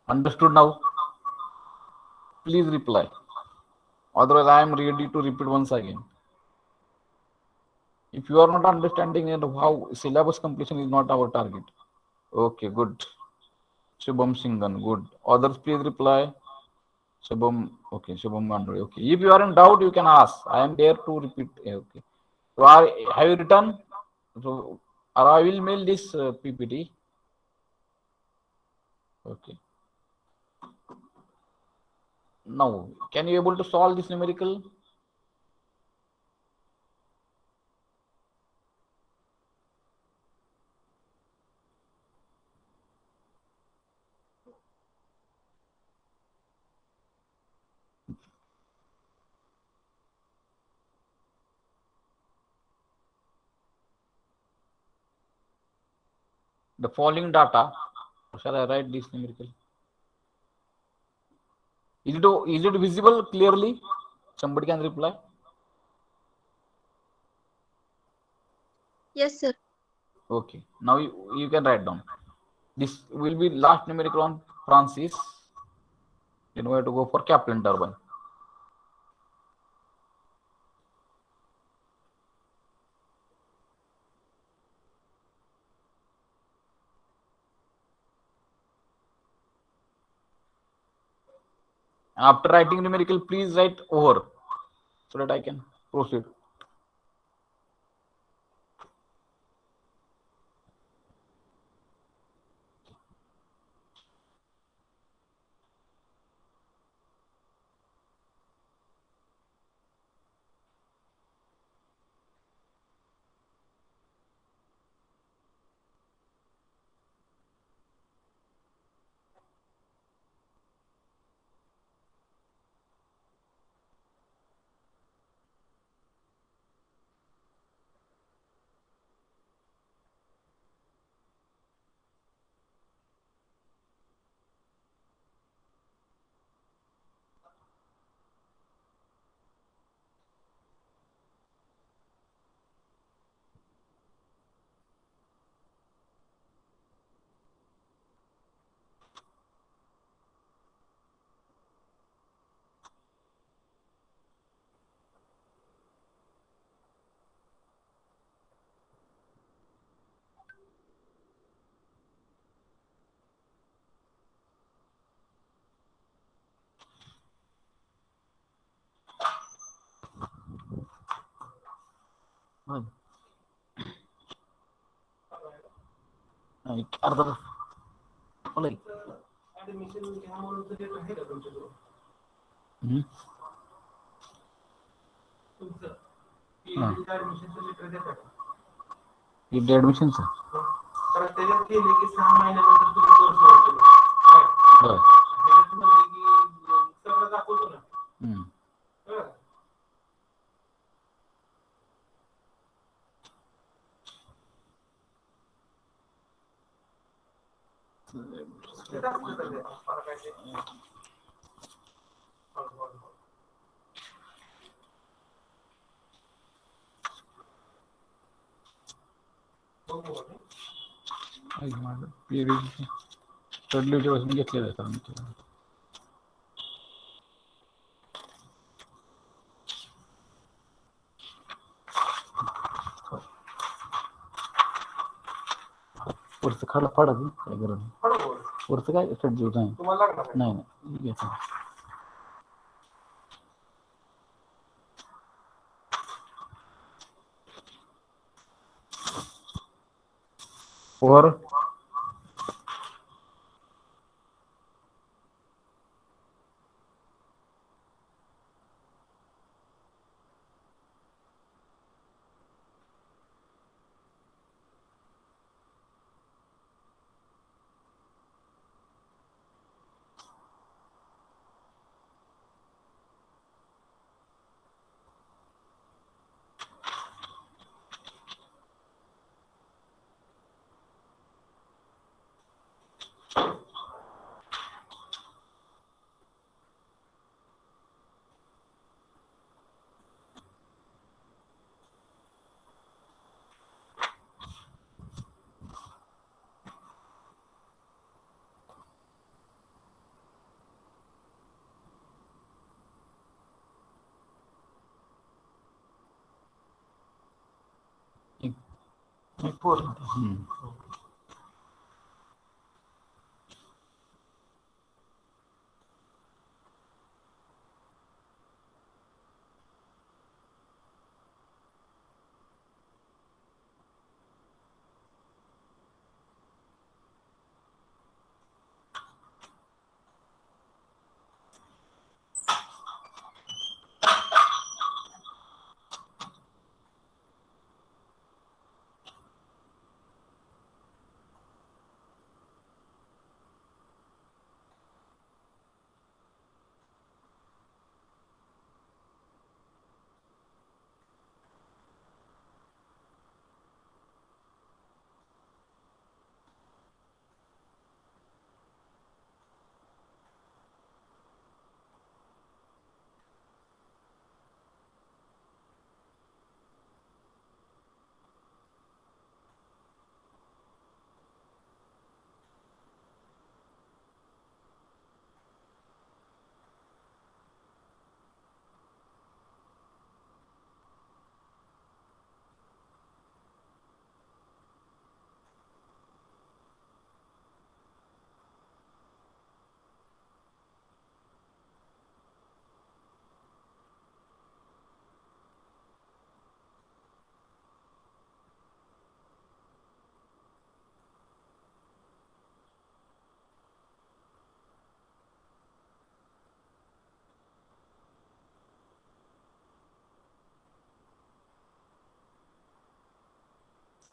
Understood now? Please reply. Otherwise, I am ready to repeat once again. If you are not understanding how syllabus completion is not our target. Okay, good. Shubham Singhan, good. Others, please reply. Shubham, okay, Shubham Mandre, okay. If you are in doubt, you can ask. I am there to repeat. Okay. So, have you written? So, or I will mail this PPT. Okay. Now, can you able to solve this numerical? The following data, shall I write this numerical? Is it visible clearly? Somebody can reply. Yes, sir. Okay. Now you can write down. This will be last numerical on Francis. Then we have to go for Kaplan turbine. And after writing numerical, please write over so that I can proceed. होय. अर्धा तास बोला की. हम्म. हा. किती ऍडमिशनचं होय. हम्म. चढली पासून घेतलेलं आहे सर. वरचं खाडा फाडा काय गरज नाही. वरचं काय चढली नाही. नाही नाही घेतो. वर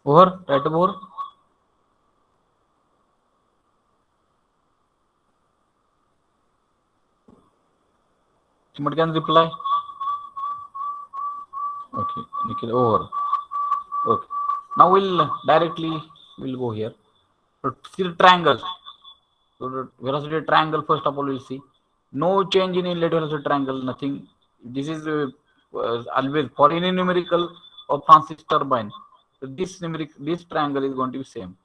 overwrite over. Somebody can reply. Okay, Nikhil over. Okay. Now we'll go here. So see the triangle. So the velocity triangle first of all we'll see. No change in inlet velocity triangle. Nothing. This is always for any numerical of Francis turbine. So this triangle is going to be same.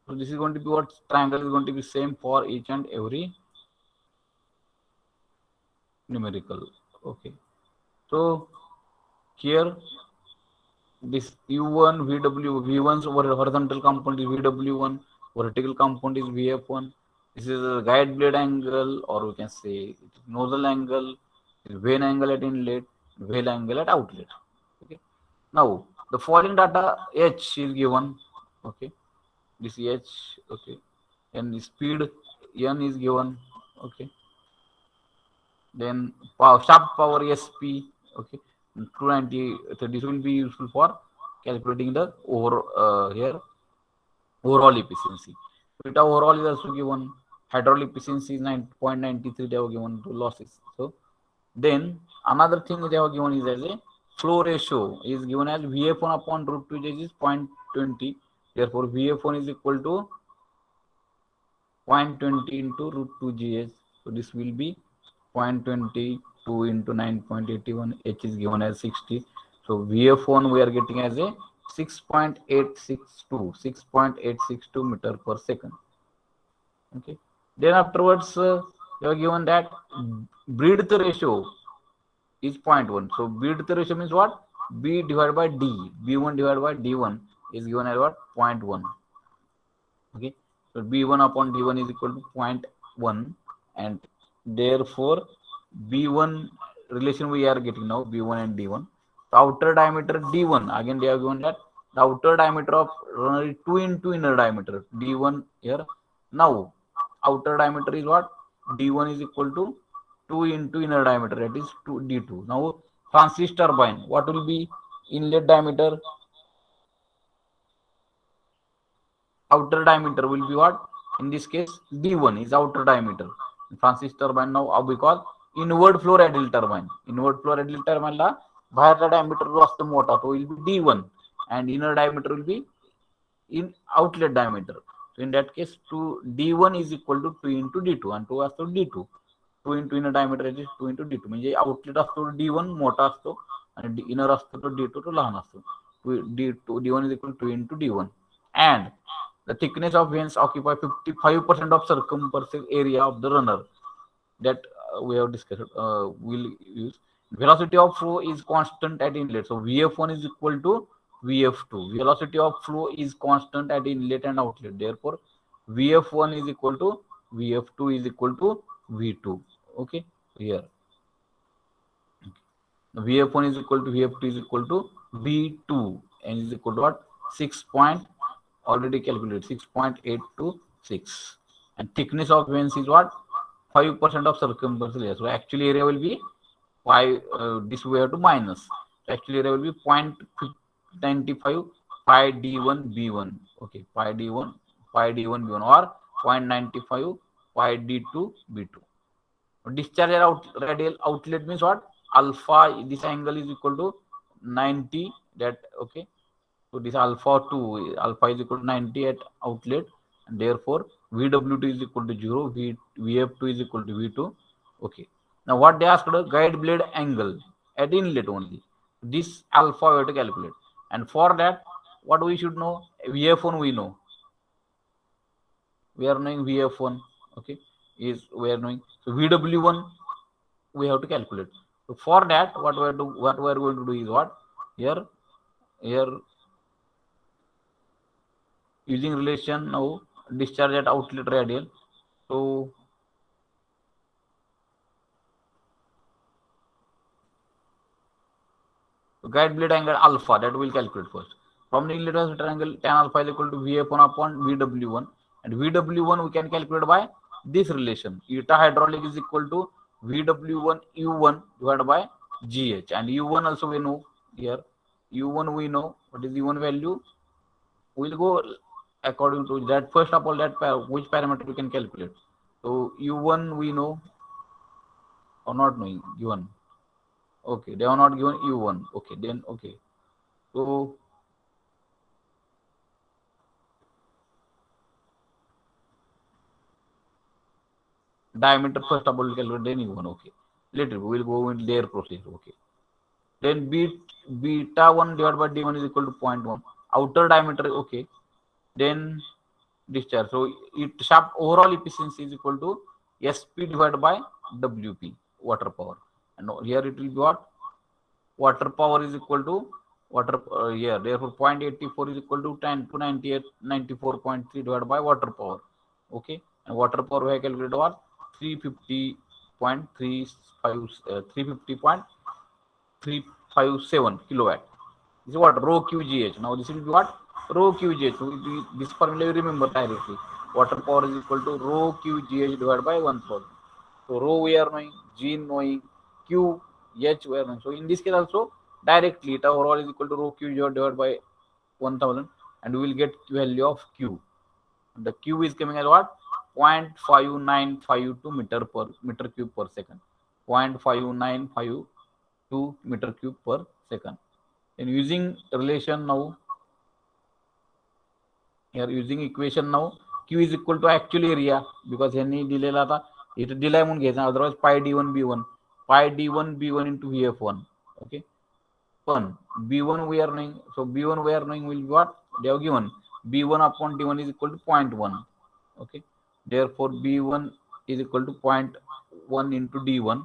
So this is going to be what triangle is going to be same for each and every numerical. Okay. So here this U1 VW V1's horizontal component is VW1, vertical component is VF1. This is a guide blade angle, or we can say nozzle angle, vane angle at inlet, veil angle at outlet. Okay. Now the following data h is given. Okay, this h. Okay, and the speed n is given. Okay, then shaft power sp. Okay, 290. So this will be useful for calculating the here overall efficiency. Beta overall is also given. Hydraulic efficiency is 9.93. They have given to losses. So then another thing they have given is as a flow ratio is given as VF1 upon root 2 is 0.20. Therefore, VF1 is equal to 0.20 into root 2 GH. So this will be 0.22 into 9.81. H is given as 60. So VF1 we are getting as a 6.862 meter per second. Okay. Then afterwards, you are given that breadth ratio is 0.1. So breadth ratio means what? B divided by D. B1 divided by D1 is given as what? 0.1. Okay. So B1 upon D1 is equal to 0.1, and therefore B1 relation we are getting now, B1 and D1. The outer diameter D1, again they have given that the outer diameter of runner is 2 into inner diameter D1 here. Now outer diameter is what? D1 is equal to 2 into inner diameter, that is 2 D2. Now Francis turbine, what will be inlet diameter? Outer diameter will be what? In this case, D1 is outer diameter. Francis turbine now because inward flow radial turbine. Inward flow radial turbine la बाहेरचा diameter जो असतो मोठा तो will be D1 and inner diameter will be in outlet diameter. So in that case, 2 D1 is equal to 2 into D2 and 2 असतो D2. 2 into inner diameter is 2 into D2. म्हणजे outlet असतो D1 मोठा असतो आणि inner असतो तो D2 तो लहान असतो. D1 is equal to 2 into D1. And the thickness of veins occupy 55% of circumference area of the runner that we have discussed. Will use velocity of flow is constant at inlet. So VF1 is equal to VF2. Velocity of flow is constant at inlet and outlet. Therefore, VF1 is equal to VF2 is equal to V2. Okay, here VF1 is equal to VF2 is equal to V2 and is equal to what? 6 point already calculated 6.826, and thickness of veins is what? 5% of circumference area. So actually area will be 5. This we have to minus. So actually area will be 0.95 pi d1 b1. Okay, pi d1 b1 or 0.95 pi d2 b2. Discharge radial outlet means what? Alpha, this angle is equal to 90. That okay. So this alpha is equal to 90 at outlet, and therefore VW2 is equal to 0, VF2 is equal to V2. Okay. Now what they asked, guide blade angle at inlet only. This alpha we have to calculate, and for that what we should know? VF1 we know. We are knowing VF1. Okay, is we are knowing. So VW1 we have to calculate. So for that what we are going to do is what? Here using relation now discharge at outlet radial. So guide blade angle alpha, that will calculate first. From the inlet triangle, tan alpha is equal to VF1 upon VW1, and VW1 we can calculate by this relation. Eta hydraulic is equal to VW1 U1 divided by GH, and U1 also we know here. U1 we know. What is U1 value? We'll go according to that. First of all, that which parameter we can calculate. So U1 we know or not knowing U1. Okay, they are not given U1. Okay, then okay. So diameter first of all we calculate, then U1. Okay, later we will go in their procedure. Okay, then beta 1 divided by D1 is equal to 0.1. Outer diameter, okay. Then discharge. So it shaft overall efficiency is equal to SP divided by WP, water power. And here it will be what? Water power is equal to water here. Therefore, 0.84 is equal to 10 to 98, 94.3 divided by water power. Okay. And water power we have calculated what? 350.357 kilowatt. This is what rho QGH. Now this will be what rho QGH. So this formula you remember directly. Water power is equal to rho QGH divided by 1000. So rho we are knowing, G knowing, Q, H we are knowing. So in this case also directly it overall is equal to rho QGH divided by 1000, and we will get value of Q. The Q is coming as what? 0.5952 meter cube per second. 0.5952 meter cube per second. And using relation now, here using equation now, Q is equal to actual area, because ह्यांनी दिलेला आता इथे दिलाय म्हणून घ्यायचा, otherwise pi d1 b1, pi d1 b1 into vf1. Okay, पण b1 we are knowing, so b1 we are knowing will be what they have given, b1 upon d1 is equal to 0.1. Okay, therefore b1 is equal to 0.1 into d1.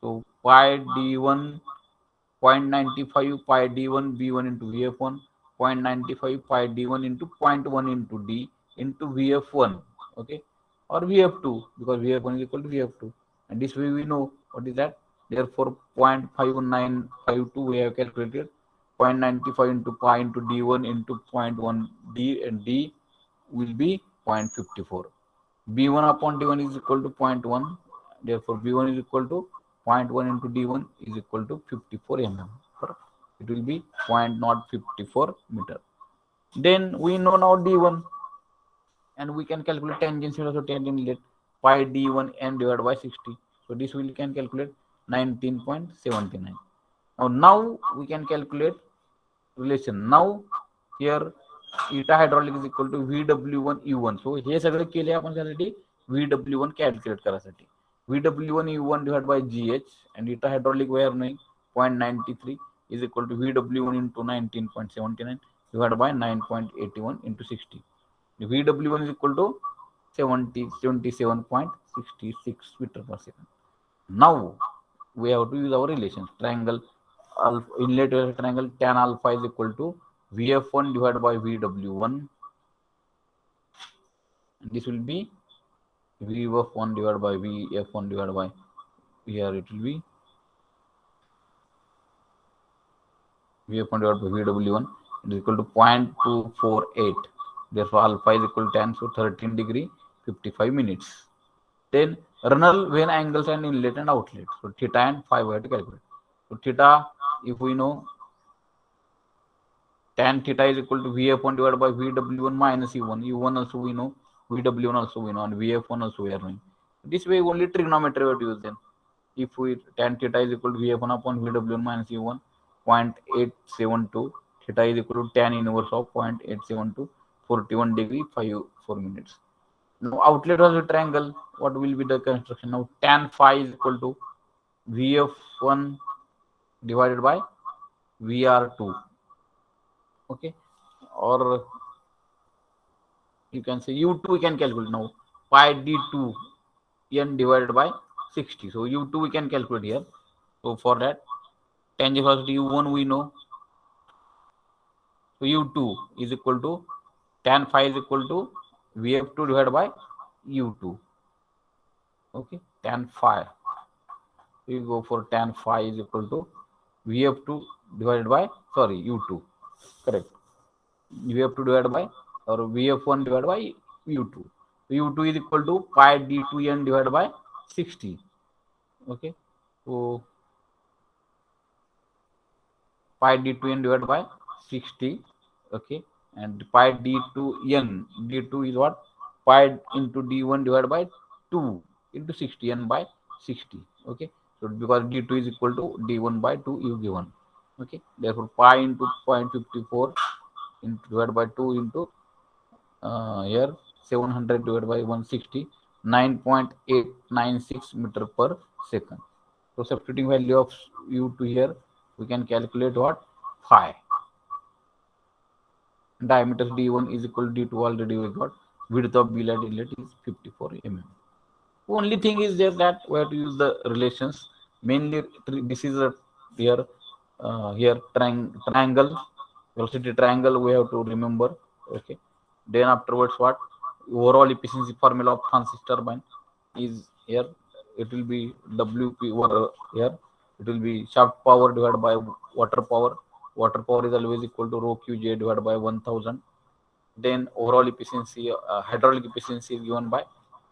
So pi d1 0.95 pi d1 b1 into vf1, 0.95 pi d1 into 0.1 into d into vf1. Okay, or vf2, because vf1 is equal to vf2, and this way we know what is that. Therefore 0.5952 we have calculated. 0.95 into pi into d1 into 0.1 d, and d will be 0.54. b1 upon d1 is equal to 0.1. Therefore b1 is equal to 0.1 into d1 is equal to 54 mm. It will be 0.054 meter. Then we know now d1, and we can calculate tangent velocity and inlet, pi d1 n divided by 60. So this we can calculate 19.79. Now we can calculate relation. Now here eta hydraulic is equal to VW1 U1. So हे सगळे केले आपण त्यासाठी VW1 calculate करायसाठी. VW1 U1 divided by GH, and eta hydraulic we are knowing 0.93 is equal to VW1 into 19.79 divided by 9.81 into 60. VW1 is equal to 77.66 meter per second. Now we have to use our relations. Triangle alpha, inlet triangle tan alpha is equal to Vf1 divided by Vw1, and this will be Vf1 divided by Vf1 divided by, here it will be Vf1 divided by Vw1, it is equal to 0.248. Therefore alpha is equal to tan, so 13 degree 55 minutes. Then Reynolds Vane angles and inlet and outlet. So theta and phi we have to calculate. So theta, if we know, tan theta is equal to Vf1 divided by Vw1 minus U1. U1 also we know, Vw1 also we know, and Vf1 also we are knowing. This way only trigonometry we have to use then. If we tan theta is equal to Vf1 upon Vw1 minus U1, 0.872. Theta is equal to tan inverse of 0.872, 41 degree 54 minutes. Now outlet was a triangle. What will be the construction? Now tan phi is equal to Vf1 divided by Vr2. Okay, or you can say U2 we can calculate now. Pi d2 n divided by 60. So U2 we can calculate here. So for that, tangent velocity U1 we know. So U2 is equal to tan phi is equal to Vf2 divided by U2. Okay, tan phi. We go for tan phi is equal to Vf2 divided by, sorry, U2. Correct. Vf2 divided by, or Vf1 divided by U2. U2 is equal to pi d2n divided by 60. Okay, so pi d2n divided by 60. Okay, and pi d2n, d2 is what? Pi into d1 divided by 2 into 60, n by 60. Okay, so because d2 is equal to d1 by 2 you given. Okay, therefore pi into 0.54 into divided by 2 into here 700 divided by 160, 9.896 meter per second. So substituting value of U2 here, we can calculate what? Phi. Diameter d1 is equal to d2, already we got. Width of billet inlet is 54 mm. Only thing is there that we have to use the relations. Mainly this is a here here triangle, velocity triangle we have to remember. Okay, then afterwards what? Overall efficiency formula of Francis turbine is here. It will be WP over here. It will be shaft power divided by water power. water power is always equal to rho qj divided by 1000. Then overall efficiency, hydraulic efficiency is given by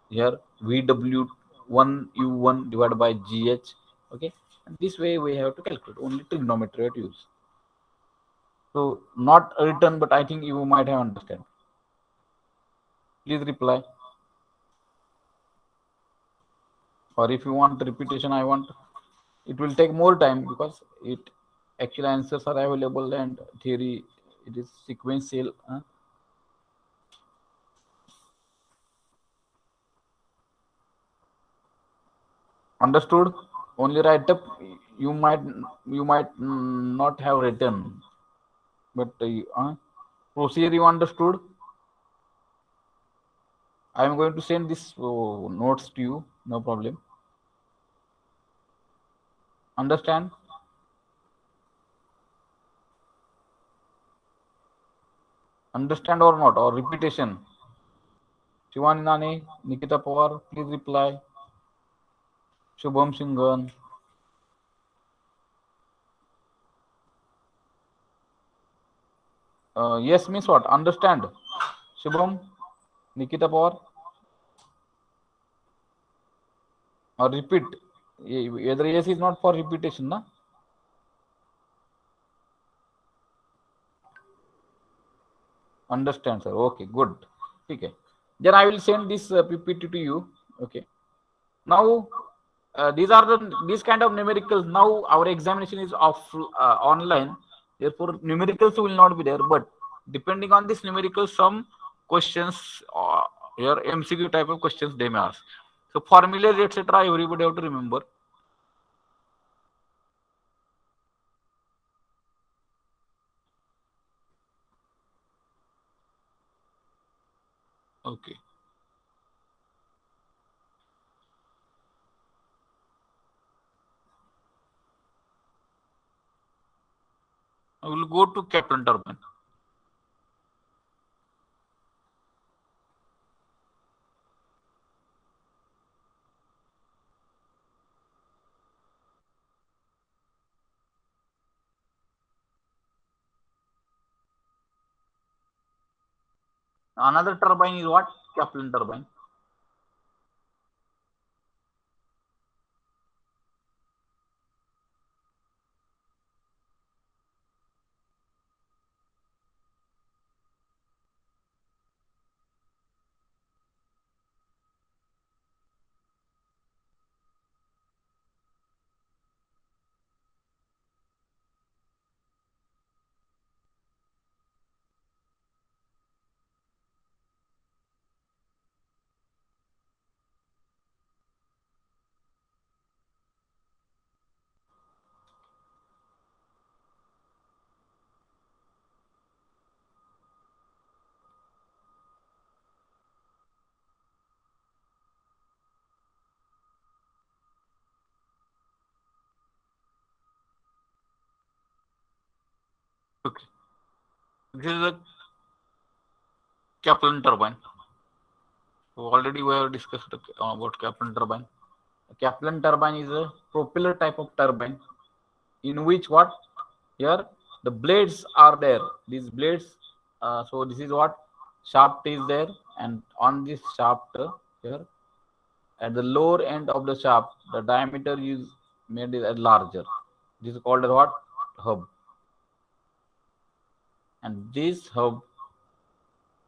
here vw1 u1 divided by gh. Okay, and this way we have to calculate only trigonometry at use. So not written, but I think you might have understand. Please reply. Or if you want repetition, I want, it will take more time because it actual answers are available and theory it is sequential. Understood? Only write up. You might not have written, but procedure you understood. I am going to send this notes to you. No problem. Understand? Understand or not? Or repetition? Shivani Nani, Nikita Pawar, please reply. Shubham Singhan. Yes means what? Understand. Shubham, Nikita Pawar. Or repeat. Whether yes is not for repetition, na? Understand, sir. Okay, good. Okay. Then I will send this PPT to you. Okay. Now, these kind of numericals. Now our examination is online. Therefore, numericals will not be there. But depending on this numerical, some questions here MCQ type of questions they may ask. So formulas etc. Everybody have to remember. Okay. I will go to Kaplan turbine. Another turbine is what? Kaplan turbine. Okay. This is a Kaplan turbine. So already we have discussed about Kaplan turbine. A Kaplan turbine is a propeller type of turbine in which what? Here the blades are there. These blades. So this is what? Shaft is there, and on this shaft here at the lower end of the shaft, the diameter is made as larger. This is called as what? Hub. And this hub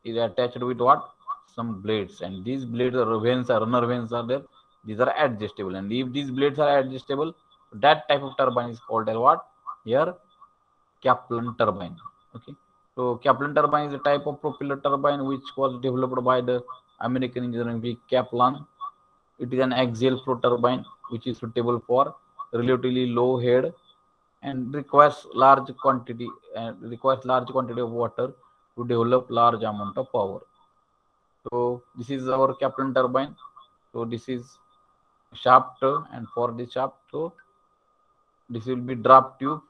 is attached with what? Some blades, and these blades are vanes, are runner vanes are there. These are adjustable, and if these blades are adjustable, that type of turbine is called as what? Here, Kaplan turbine. Okay. So Kaplan turbine is a type of propeller turbine which was developed by the American engineering V. Kaplan. It is an axial flow turbine which is suitable for relatively low head and requires large quantity of water to develop large amount of power. So this is our Kaplan turbine. So this is shaft, and for the shaft, so this will be draft tube.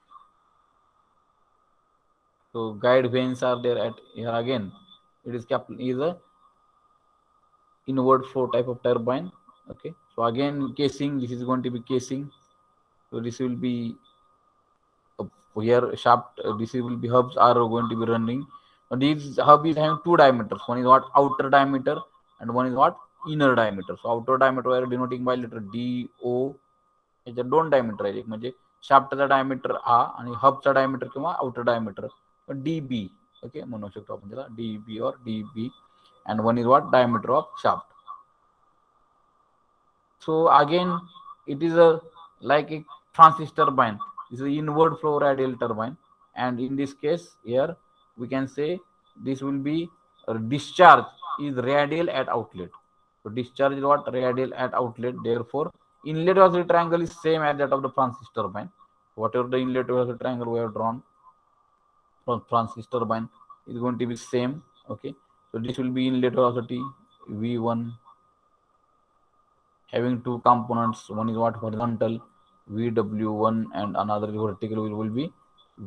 So guide vanes are there at here again. It is Kaplan is a inward flow type of turbine. Okay. So again casing. This is going to be casing. So this will be here shaft this will be hubs are going to be running. Now these hub is having two diameters. One is what outer diameter and one is what inner diameter. So outer diameter are denoting by letter D O. याच्या दोन diameter आहे, एक म्हणजे शाफ्टचा diameter हा आणि हबचा diameter किंवा outer diameter D B. Okay म्हणू शकतो आपण त्याला डी बी और D B and one is what diameter of shaft. So again it is a like a Francis turbine. This is an inward flow radial turbine, and in this case here we can say this will be discharge is radial at outlet. So discharge is what radial at outlet. Therefore inlet velocity triangle is same as that of the Francis turbine. Whatever the inlet velocity triangle we have drawn from Francis turbine is going to be same. Okay, so this will be inlet velocity v1 having two components. One is what horizontal vw1 and another vertical will be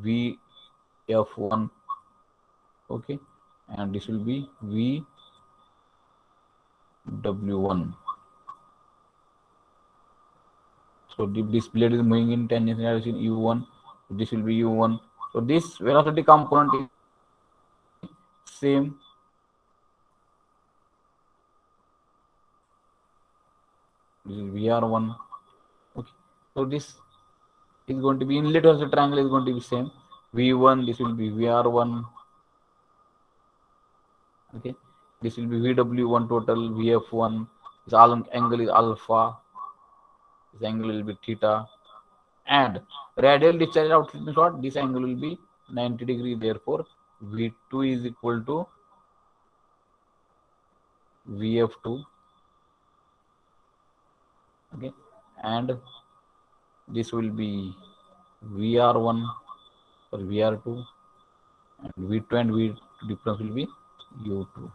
vf1. Okay, and this will be vw1. So this blade is moving in tangential direction u1. So this will be u1. So this velocity component is same. This is vr1. Okay, so this is going to be inlet velocity triangle is going to be same v1. This will be vr1. Okay, this will be vw1 total vf1. This angle is alpha. This angle will be theta, and radial discharge outlet means what? This angle will be 90 degree. Therefore v2 is equal to vf2. Okay, and this will be vr1 or vr2, and v2 and v2 difference will be u2.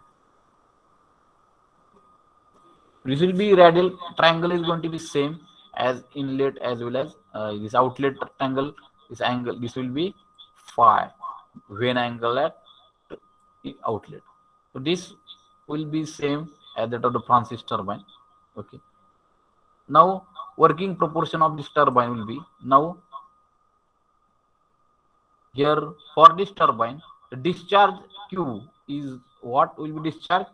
This will be radial triangle is going to be same as inlet as well as this outlet triangle. This angle, this will be phi when angle at outlet. So this will be same as that of the Francis turbine. Okay, now working proportion of this turbine will be, now here for this turbine the discharge q is what will be discharge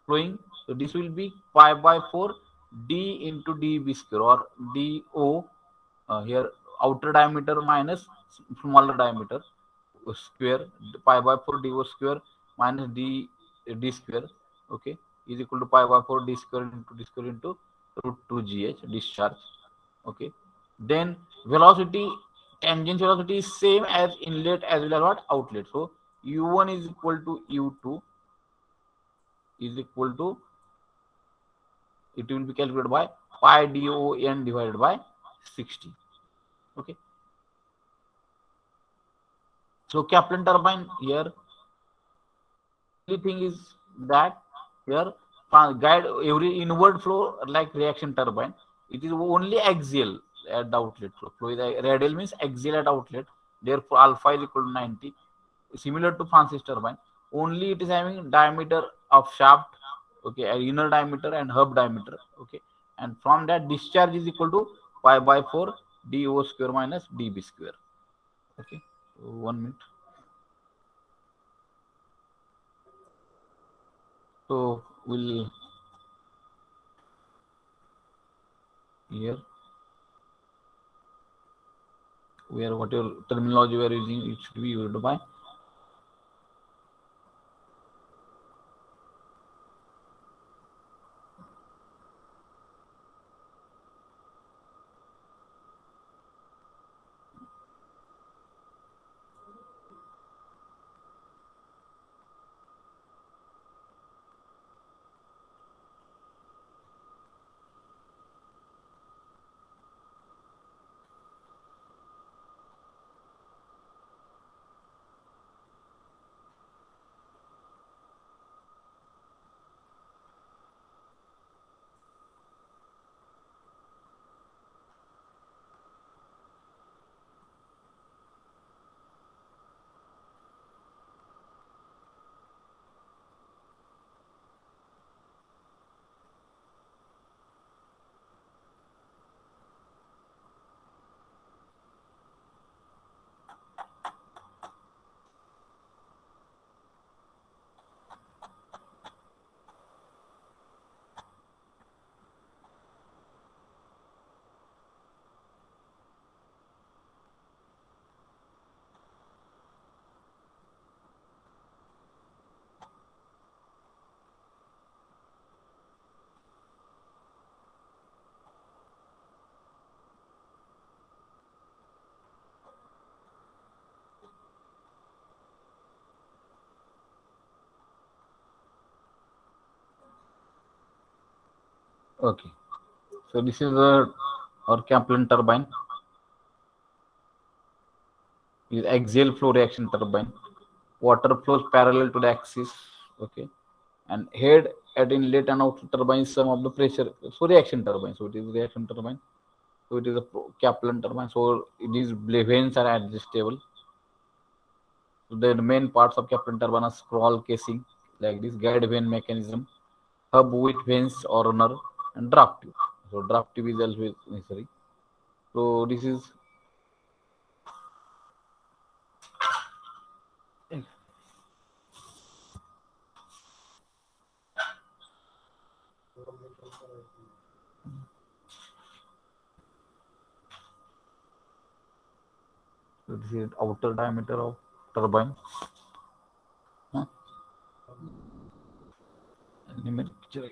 flowing. So this will be pi by 4 d into db square or do, here outer diameter minus smaller diameter square, pi by 4 do square minus d square. Okay, is equal to pi by 4 d square into root 2 gh discharge. Okay, then velocity, tangent velocity is same as inlet as well as what outlet. So u1 is equal to u2 is equal to, it will be calculated by pi don divided by 60. Okay, so Kaplan turbine here, only thing is that here guide every inward flow like reaction turbine, it is only axial at the outlet flow. Flow is radial means axial at outlet. Therefore alpha is equal to 90. Similar to Francis turbine, only it is having diameter of shaft. Okay, inner diameter and hub diameter. Okay, and from that discharge is equal to pi by 4 do square minus db square. Okay, so 1 minute. So we'll here where whatever terminology we are using, it should be used by Okay. So this is our Kaplan turbine. Is axial flow reaction turbine. Water flows parallel to the axis. Okay. And head at inlet and outlet turbine is sum of the pressure. So reaction turbine. So it is reaction turbine. So it is a Kaplan turbine. So these vanes are adjustable. So the main parts of Kaplan turbine are scroll casing, like this guide vane mechanism, hub with vanes or runner, and draft tube. So draft tube is always necessary. So this is outer diameter of turbine. Huh? Let me picture.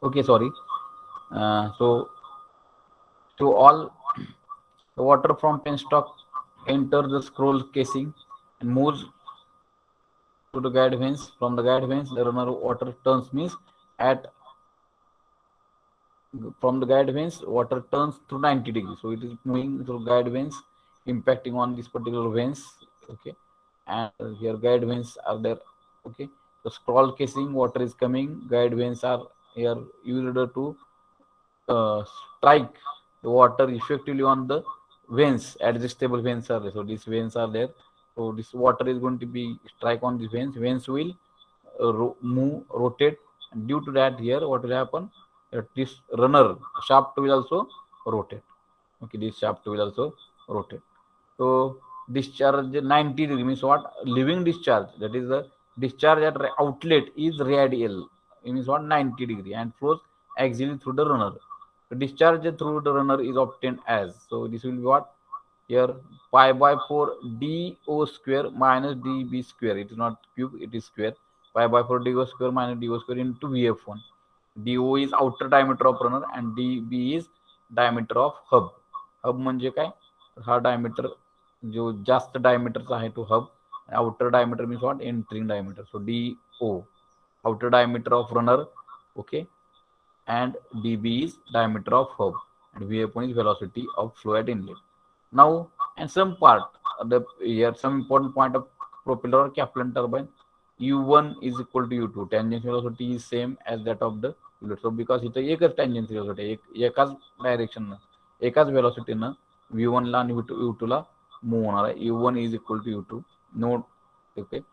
Okay, sorry. So all the water from penstock enters the scroll casing and moves to the guide vanes. From the guide vanes, the runner water turns means at from the guide vanes, water turns through 90 degrees. So it is moving through guide vanes, impacting on these particular vanes. Okay, and here guide vanes are there. Okay, the scroll casing water is coming. Guide vanes are here used to strike the water effectively on the veins. Adjustable veins are there. So these veins are there. So this water is going to be strike on these veins. Veins will move, rotate, and due to that, here what will happen? That this runner shaft will also rotate. Okay, this shaft will also rotate. So discharge 90 degree means what? Living discharge. That is the discharge at outlet is radial. It means what? 90 degree and flows axially through the runner. The discharge through the runner is obtained as. So this will be what? Here pi by 4 do square minus db square. It is not cube, it is square. Pi by 4 do square minus do square into vf1. DO is outer diameter of runner and DB is diameter of hub. Hub म्हणजे काय, हा diameter जो जास्त डायमीटरचा आहे तो hub. Outer diameter means what, entering diameter. So DO outer diameter of runner, okay, and dB is diameter of hub, and V1 is velocity of flow at inlet. Now, and some part, here some important point of propeller or Kaplan turbine, U1 is equal to U2. Tangential velocity is same as that of the inlet. So because इथं एकच tangential velocity आहे, एकाच direction न, एकाच velocity न V1 ला आणि U2 ला move होणार आहे. U1 is equal to U2. Note, okay.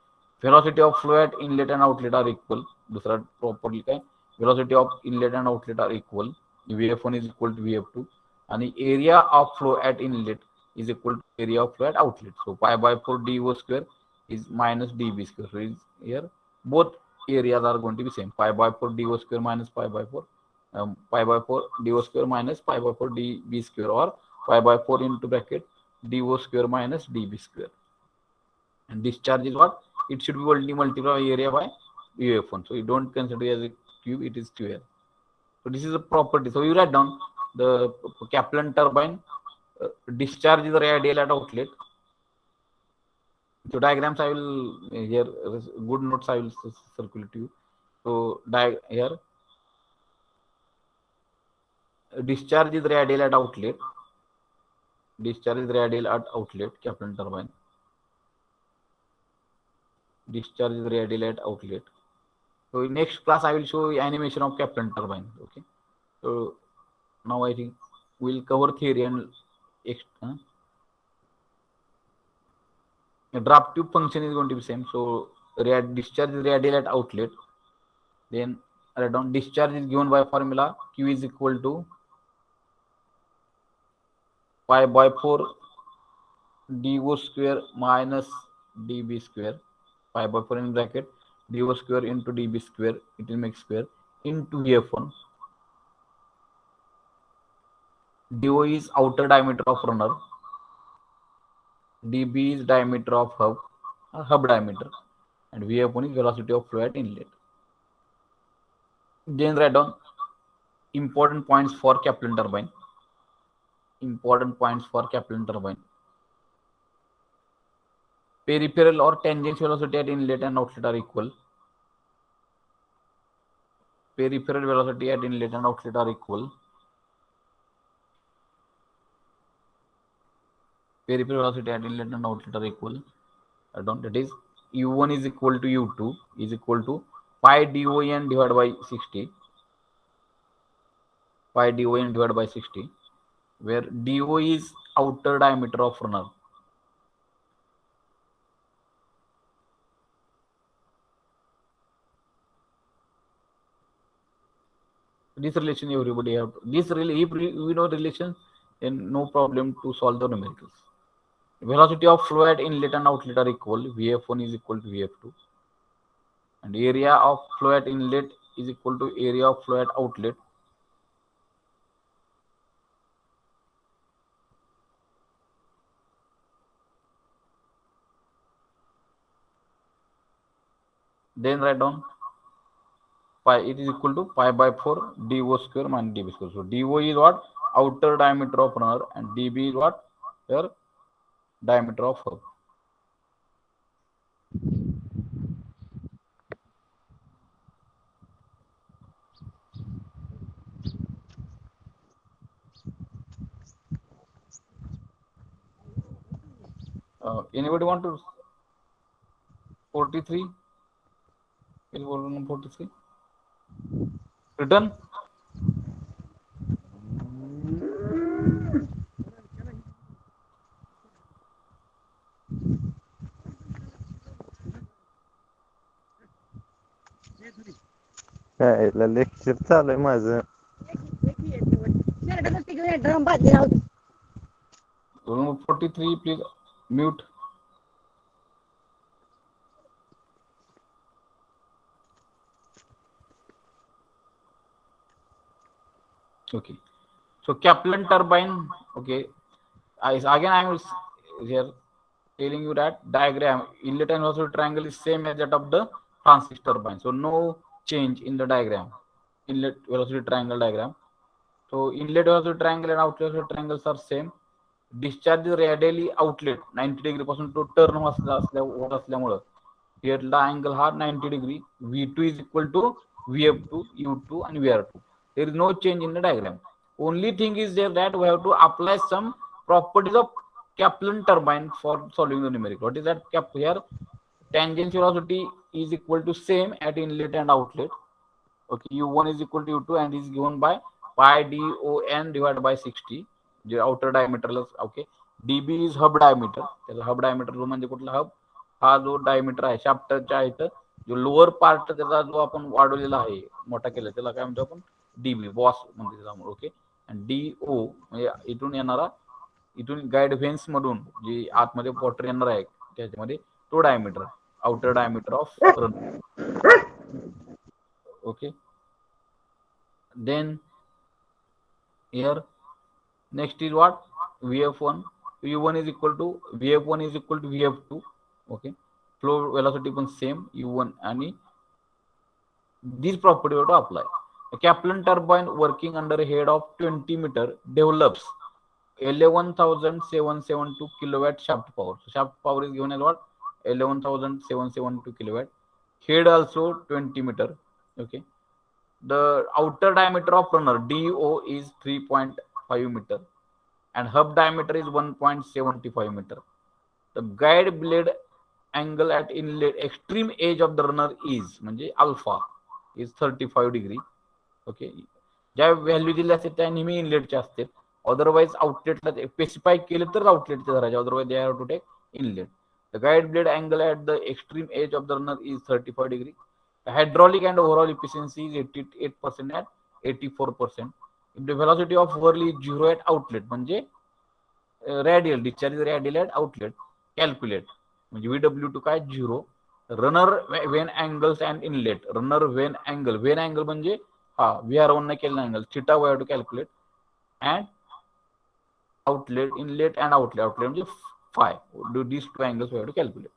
Velocity of flow at inlet and outlet are equal. दूसरा प्रॉपरली काय, velocity of inlet and outlet are equal. Vf1 is equal to Vf2, and area of flow at inlet is equal to area of flow at outlet. So pi by 4 dO square is minus dB square. So is here both areas are going to be same. Pi by 4 dO square minus pi by 4, pi by 4 dO square minus pi by 4 dB square, or pi by 4 into bracket dO square minus dB square. And discharge is what? It should be only multiply area by UF1. So you don't consider it as a cube, it is square. So this is a property. So you write down the Kaplan turbine, discharge is radial at outlet. So diagrams I will here, good notes I will circulate to you. So here discharge is radial at outlet. Discharge is radial at outlet, Kaplan turbine. Discharge is radial at outlet. So in next class I will show you animation of Kaplan turbine. Okay. So now I think we'll cover theory and draft tube function is going to be same. So discharge is radial at outlet. Then write down discharge is given by formula Q is equal to pi by 4 dO square minus dB square. Pi by 4 in bracket dO square into dB square, it will make square, into Vf1. DO is outer diameter of runner, dB is diameter of hub diameter, and Vf1 is velocity of flow at inlet. Then write down important points for Kaplan turbine. Important points for Kaplan turbine. Peripheral or tangential velocity at inlet and outlet are equal. Peripheral velocity at inlet and outlet are equal. Peripheral velocity at inlet and outlet are equal. That is U1 is equal to U2 is equal to pi DON divided by 60. Pi DON divided by 60, where DO is outer diameter of runner. This relation everybody have. This really, if we know relation, then no problem to solve the numericals. Velocity of flow at inlet and outlet are equal. Vf1 is equal to Vf2, and area of flow at inlet is equal to area of flow at outlet. Then write down pi, it is equal to pi by 4 dO square minus dB square. So dO is what? Outer diameter of runner, and dB is what? Here, diameter of hub. Anybody want to 43? Is 43 written? Lecture चालू आहे माझं. Room 43, please mute. Okay. So Kaplan turbine. Okay. Again, I am here telling you that diagram inlet and velocity triangle is same as that of the Francis turbine. So no change in the diagram. inlet velocity triangle diagram. So inlet velocity triangle and outlet velocity triangles are same. Discharge radially outlet 90 degree पासून तो turn होत असल्यामुळं हेरला angle हा 90 degree. V2 is equal to VF2, U2 and VR2. There is no change in the diagram. Only thing is there that we have to apply some properties of Kaplan turbine for solving the numerical. What is that? Here tangent velocity is equal to same at inlet and outlet. Okay, U1 is equal to U2 and is given by pi DON divided by 60. J outer diameter okay. DB is hub diameter. त्याचा hub diameter जो म्हणजे कुठला hub हा जो diameter आहे शाफ्टच्या इथं जो lower part त्याचा जो आपण वाढवलेला आहे मोठा केला त्याला काय म्हणतो आपण डीबी बॉस म्हणजे त्याच्यामुळे ओके. आणि डीओ म्हणजे इथून येणारा इथून गाईड व्हेन्स मधून जी आतमध्ये वॉटर येणार आहे त्याच्यामध्ये तो diameter outer diameter of okay. Then here next is what vf1 u1 is equal to vf1 is equal to vf2 okay. Flow velocity पण same u1 आणि this property we have to apply. A Kaplan turbine working under a head of 20 meter develops 11,772 kilowatt shaft power. So shaft power is given as what 11,772 kilowatt. Head also 20 meter okay. The outer diameter of runner DO is 3.5 meter and hub diameter is 1.75 meter. The guide blade angle at inlet extreme edge of the runner is म्हणजे alpha is 35 degree okay. ज्या value दिल्या असते त्या नेहमी इनलेटच्या असते. Otherwise आउटलेटला specify केलं तर आउटलेटचे धरायचे. Otherwise they have to take inlet. The guide blade angle at the extreme edge of the runner is 35 degree. The hydraulic and overall efficiency is 88% at 84%. If the velocity of whirl is 0 at outlet, म्हणजे radial discharge is radial at outlet, calculate. म्हणजे VW2 काय 0. Runner when angles and inlet. Runner when angle म्हणजे हा VR1 ने केलेला angle theta we have to calculate and outlet inlet and outlet म्हणजे phi. Do these two angles we have to calculate.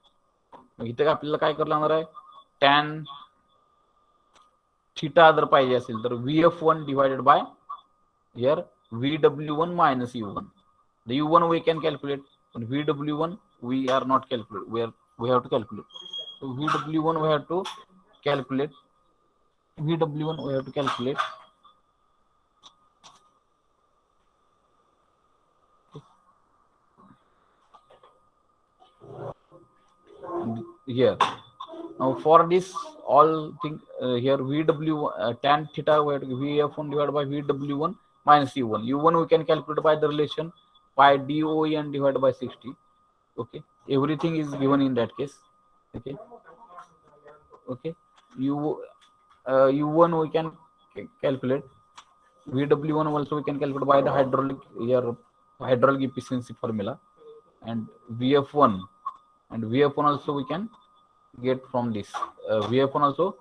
मग इथे आपल्याला काय करायला लागणार आहे tan थीटा जर पाहिजे असेल तर VF1 divided by here VW1 minus U1. The U1 we can calculate and VW1 we are not calculate. We have to calculate. So VW1 we have to calculate. VW1 we have to calculate. Here now for this all thing here VW tan theta we have to VF1 divided by VW1 minus U1. U1 we can calculate by the relation pi DOE and divided by 60 okay. Everything is given in that case okay. Okay, U1 we can calculate. VW1 also we can calculate by the hydraulic efficiency formula and VF1 also we can get from this. VF1 also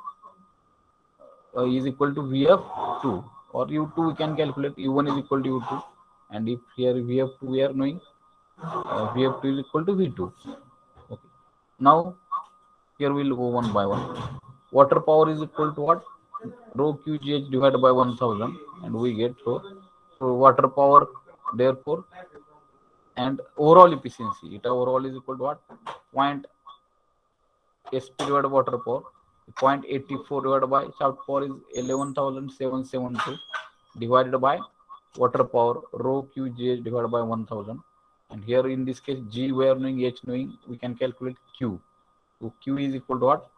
is equal to VF2 or U2 we can calculate. U1 is equal to U2 and if here VF2 we are knowing VF2 is equal to V2 okay. Now here we'll go one by one. Water power is equal to what? Rho QGH divided by 1000 and we get so water power therefore and overall efficiency. It overall is equal to what? Point SP divided by water power. 0.84 divided by shaft power is 11,772 divided by water power rho QGH divided by 1000 and here in this case G we are knowing, H knowing, we can calculate Q. So Q is equal to what?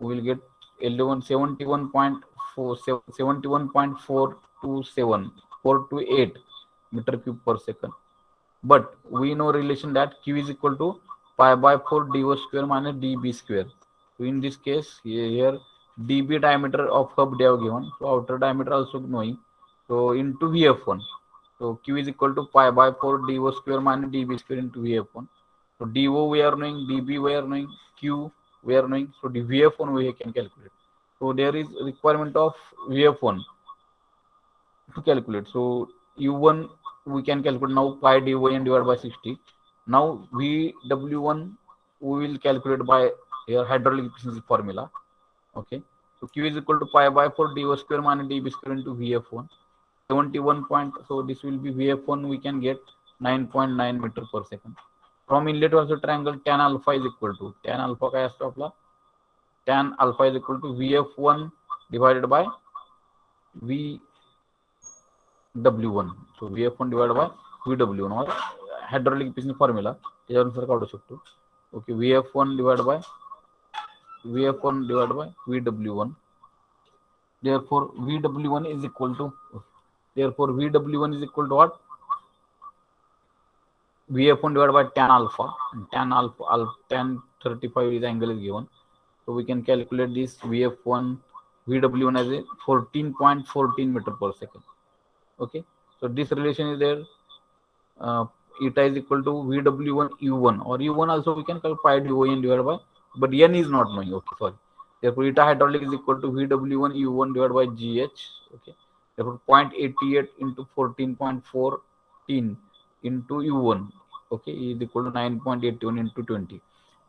We will get 71.428 meter cube per second. But we know relation that Q is equal to pi by 4 dO square minus dB square. So in this case here dB diameter of hub they have given. So outer diameter also knowing. So into VF1. So Q is equal to pi by 4 dO square minus dB square into VF1. So DO we are knowing, DB we are knowing, Q we are knowing. So the VF1 we can calculate. So there is requirement of VF1 to calculate. So U1 we can calculate now pi DON divided by 60. Now VW1 we will calculate by here hydraulic efficiency formula. Okay. So Q is equal to pi by 4 dV square minus dB square into VF1. 71 point, so this will be VF1, we can get 9.9 meter per second. From inlet also triangle tan alpha is equal to, tan alpha काय असतो आपला, tan alpha is equal to VF1 divided by VW1. So VF1 divided by VW1 or hydraulic efficiency formula त्याच्यानुसार काढू शकतो. Okay, VF1 divided by VW1. Therefore VW1 is equal to what? VF1 divided by tan alpha, and tan 35 is angle is given. So we can calculate this VW1 as a 14.14 meter per second. Okay, so this relation is there. Eta is equal to VW1 U1, or U1 also we can call pi dON divided by, but N is not knowing. Okay, sorry. Therefore eta hydraulic is equal to VW1 U1 divided by GH. Okay, therefore 0.88 into 14.14 into U1. Okay, is equal to 9.81 into 20.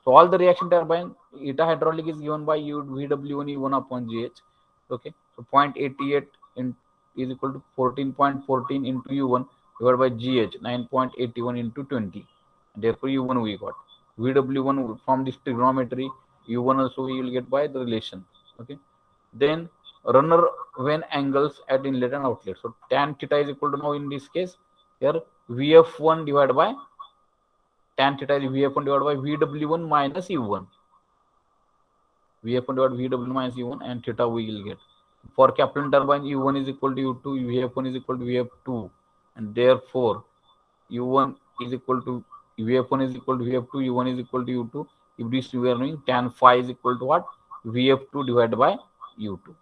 So all the reaction turbine eta hydraulic is given by VW1 U1 upon GH. Okay, so 0.88 is equal to 14.14 into U1 divided by GH, 9.81 into 20. Therefore U1 we got. VW1 from this trigonometry, U1 also we will get by the relation. Okay, then runner when angles at inlet and outlet. So tan theta is equal to, now in this case here VF1 divided by tan theta is VF1 divided by VW1 minus U1. VF1 divided by VW minus U1, and theta we will get. For Kaplan turbine, U1 is equal to U2, VF1 is equal to VF2, and therefore U1 is equal to VF1 is equal to VF2, U1 is equal to U2. If this we are knowing, tan phi is equal to what? VF2 divided by U2.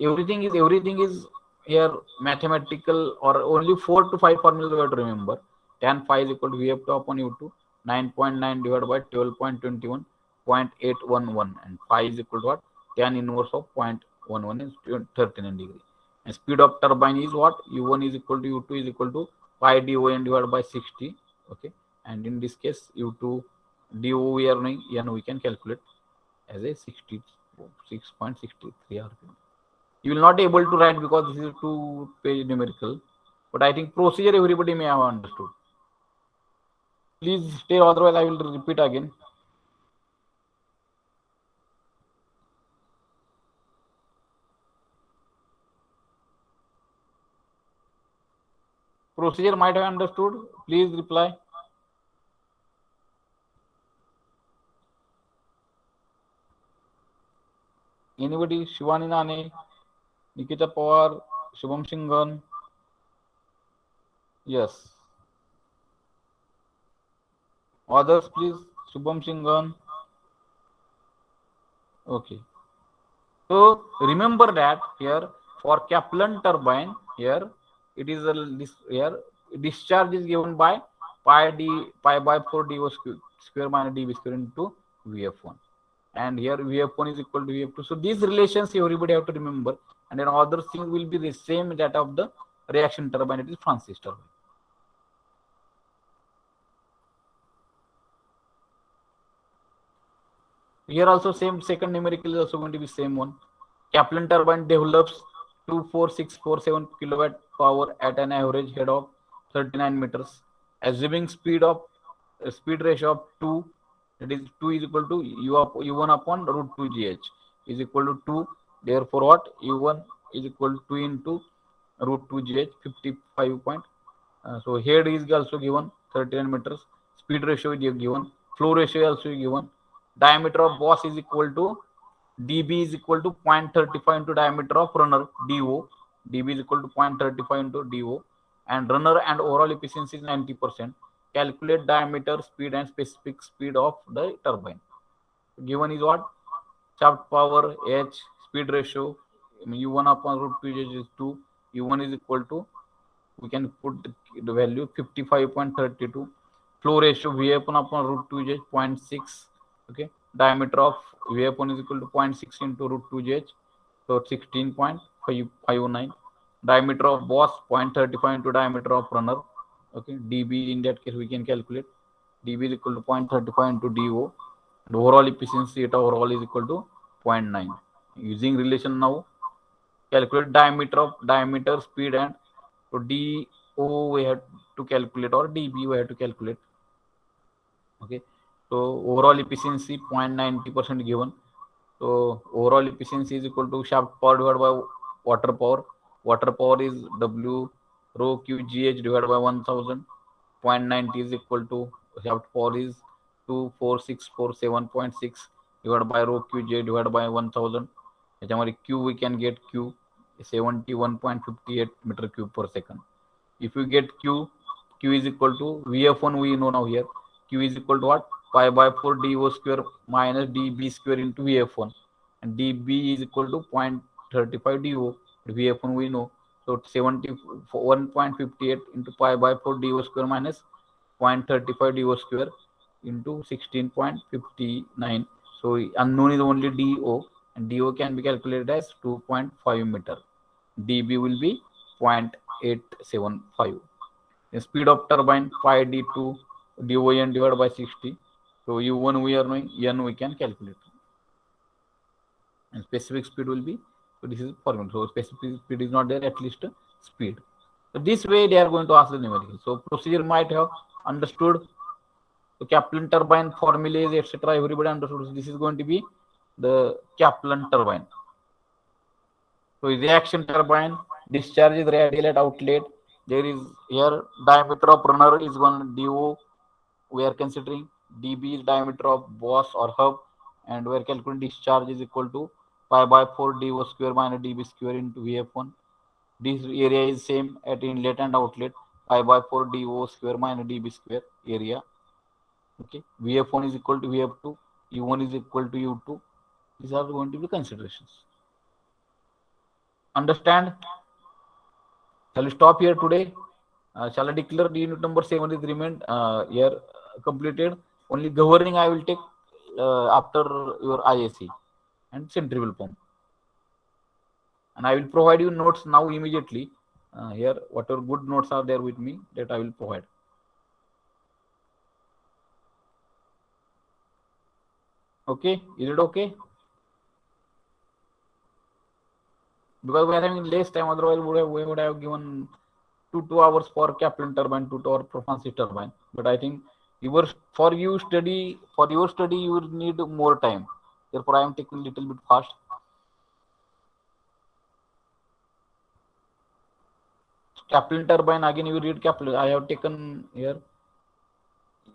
Everything is here mathematical, or only 4 to 5 formulas we have to remember. Tan phi is equal to VF2 upon U2, 9.9 divided by 12.21, 0.811, and phi is equal to what? Tan inverse of 0.11 is 39 degree. And speed of turbine is what? U1 is equal to U2 is equal to pi dON divided by 60. Okay, and in this case U2 dO we are knowing, N we can calculate as a 66.63 RPM. You will not be able to write because this is 2-page numerical, but I think procedure everybody may have understood. Please stay, otherwise I will repeat again. Procedure might have understood. Please reply. Anybody? Shivani Nane, Nikita Pawar, Shubham Singhan. Yes. Others, please. Shubham Singhan. Okay. So remember that here for Kaplan turbine, here it is here discharge is given by pi by 4 dV square minus dV square into VF1, and here VF1 is equal to VF2. So these relations everybody have to remember, and then other things will be the same that of the reaction turbine, it is Francis turbine. Here also same, second numerical is also going to be same one. Kaplan turbine develops 24647 kilowatt power at an average head of 39 meters, assuming speed ratio of 2, that is 2 is equal to U1 upon root 2 GH is equal to 2. Therefore what? U1 is equal to 2 into root 2 GH, 55 point. So head is also given 39 meters, speed ratio is given, flow ratio is also given, diameter of boss is equal to dB is equal to 0.35 into diameter of runner DO. dB is equal to 0.35 into DO, and runner and overall efficiency is 90%. Calculate diameter, speed, and specific speed of the turbine. Given is what? Shaft power H, speed ratio U1 upon root 2 is 2. U1 is equal to, we can put the value 55.32. Flow ratio VF1 upon root 2 is 0.6. Okay, diameter of VF1 is equal to 0.6 into root 2 GH, so 16.509. Diameter of boss 0.35 into diameter of runner. Okay, dB in that case we can calculate. dB is equal to 0.35 into DO, and overall efficiency at overall is equal to 0.9. Using relation now, calculate diameter, speed, and so DO we have to calculate or DB we have to calculate. Okay, so overall efficiency 0.90% given. So overall efficiency is equal to shaft power divided by water power. Water power is W rho QGH divided by 1000. 0.90 is equal to shaft power is 24647.6 divided by rho QJ divided by 1000. त्याच्यामध्ये Q we can get Q 71.58 meter cube per second. If you get Q is equal to VF1 we know now here. Q is equal to what? Pi by 4 DO square minus DB square into VF1. And DB is equal to 0.35 DO. VF1 we know. So 71.58 into pi by 4 DO square minus 0.35 DO square into 16.59. So unknown is only DO, and DO can be calculated as 2.5 meter. DB will be 0.875. The speed of turbine pi D2 DON divided by 60. So U1 we are knowing, N we can calculate. And specific speed will be, so this is formula. So specific speed is not there, at least speed. So this way they are going to ask the numerical. So procedure might have understood. So Kaplan turbine formulas, etc. Everybody understood. So this is going to be the Kaplan turbine. So reaction turbine, discharge is radial at outlet. There is here diameter of runner is one DO. We are considering DB is diameter of boss or hub, and we are calculating discharge is equal to pi by 4 DO square minus DB square into VF1. This area is same at inlet and outlet, pi by 4 DO square minus DB square area. Okay, VF1 is equal to VF2, U1 is equal to U2. These are going to be considerations. Understand? Shall we stop here today? Shall I declare the unit number 7 is remained here completed? Only governing I will take after your IAC and centrifugal pump. And I will provide you notes now immediately. Here, whatever good notes are there with me, that I will provide. Okay, is it okay? Because we are having less time, otherwise we would have given 2 hours for Kaplan turbine, 2 hours for Francis turbine. But I think for your study you will need more time. Therefore, I am taking a little bit fast. Kaplan turbine, again you read Kaplan. I have taken here.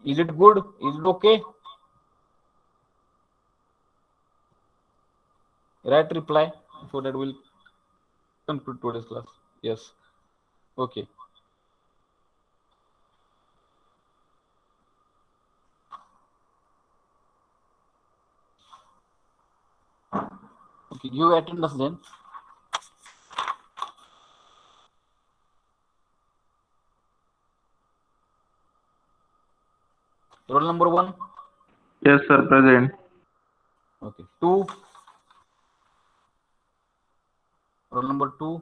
Is it good? Is it okay? Right reply, so that will conclude today's class. Yes. Okay. Okay, you attendance then. Roll number 1. Yes, sir, present. Okay. 2. Roll number 2.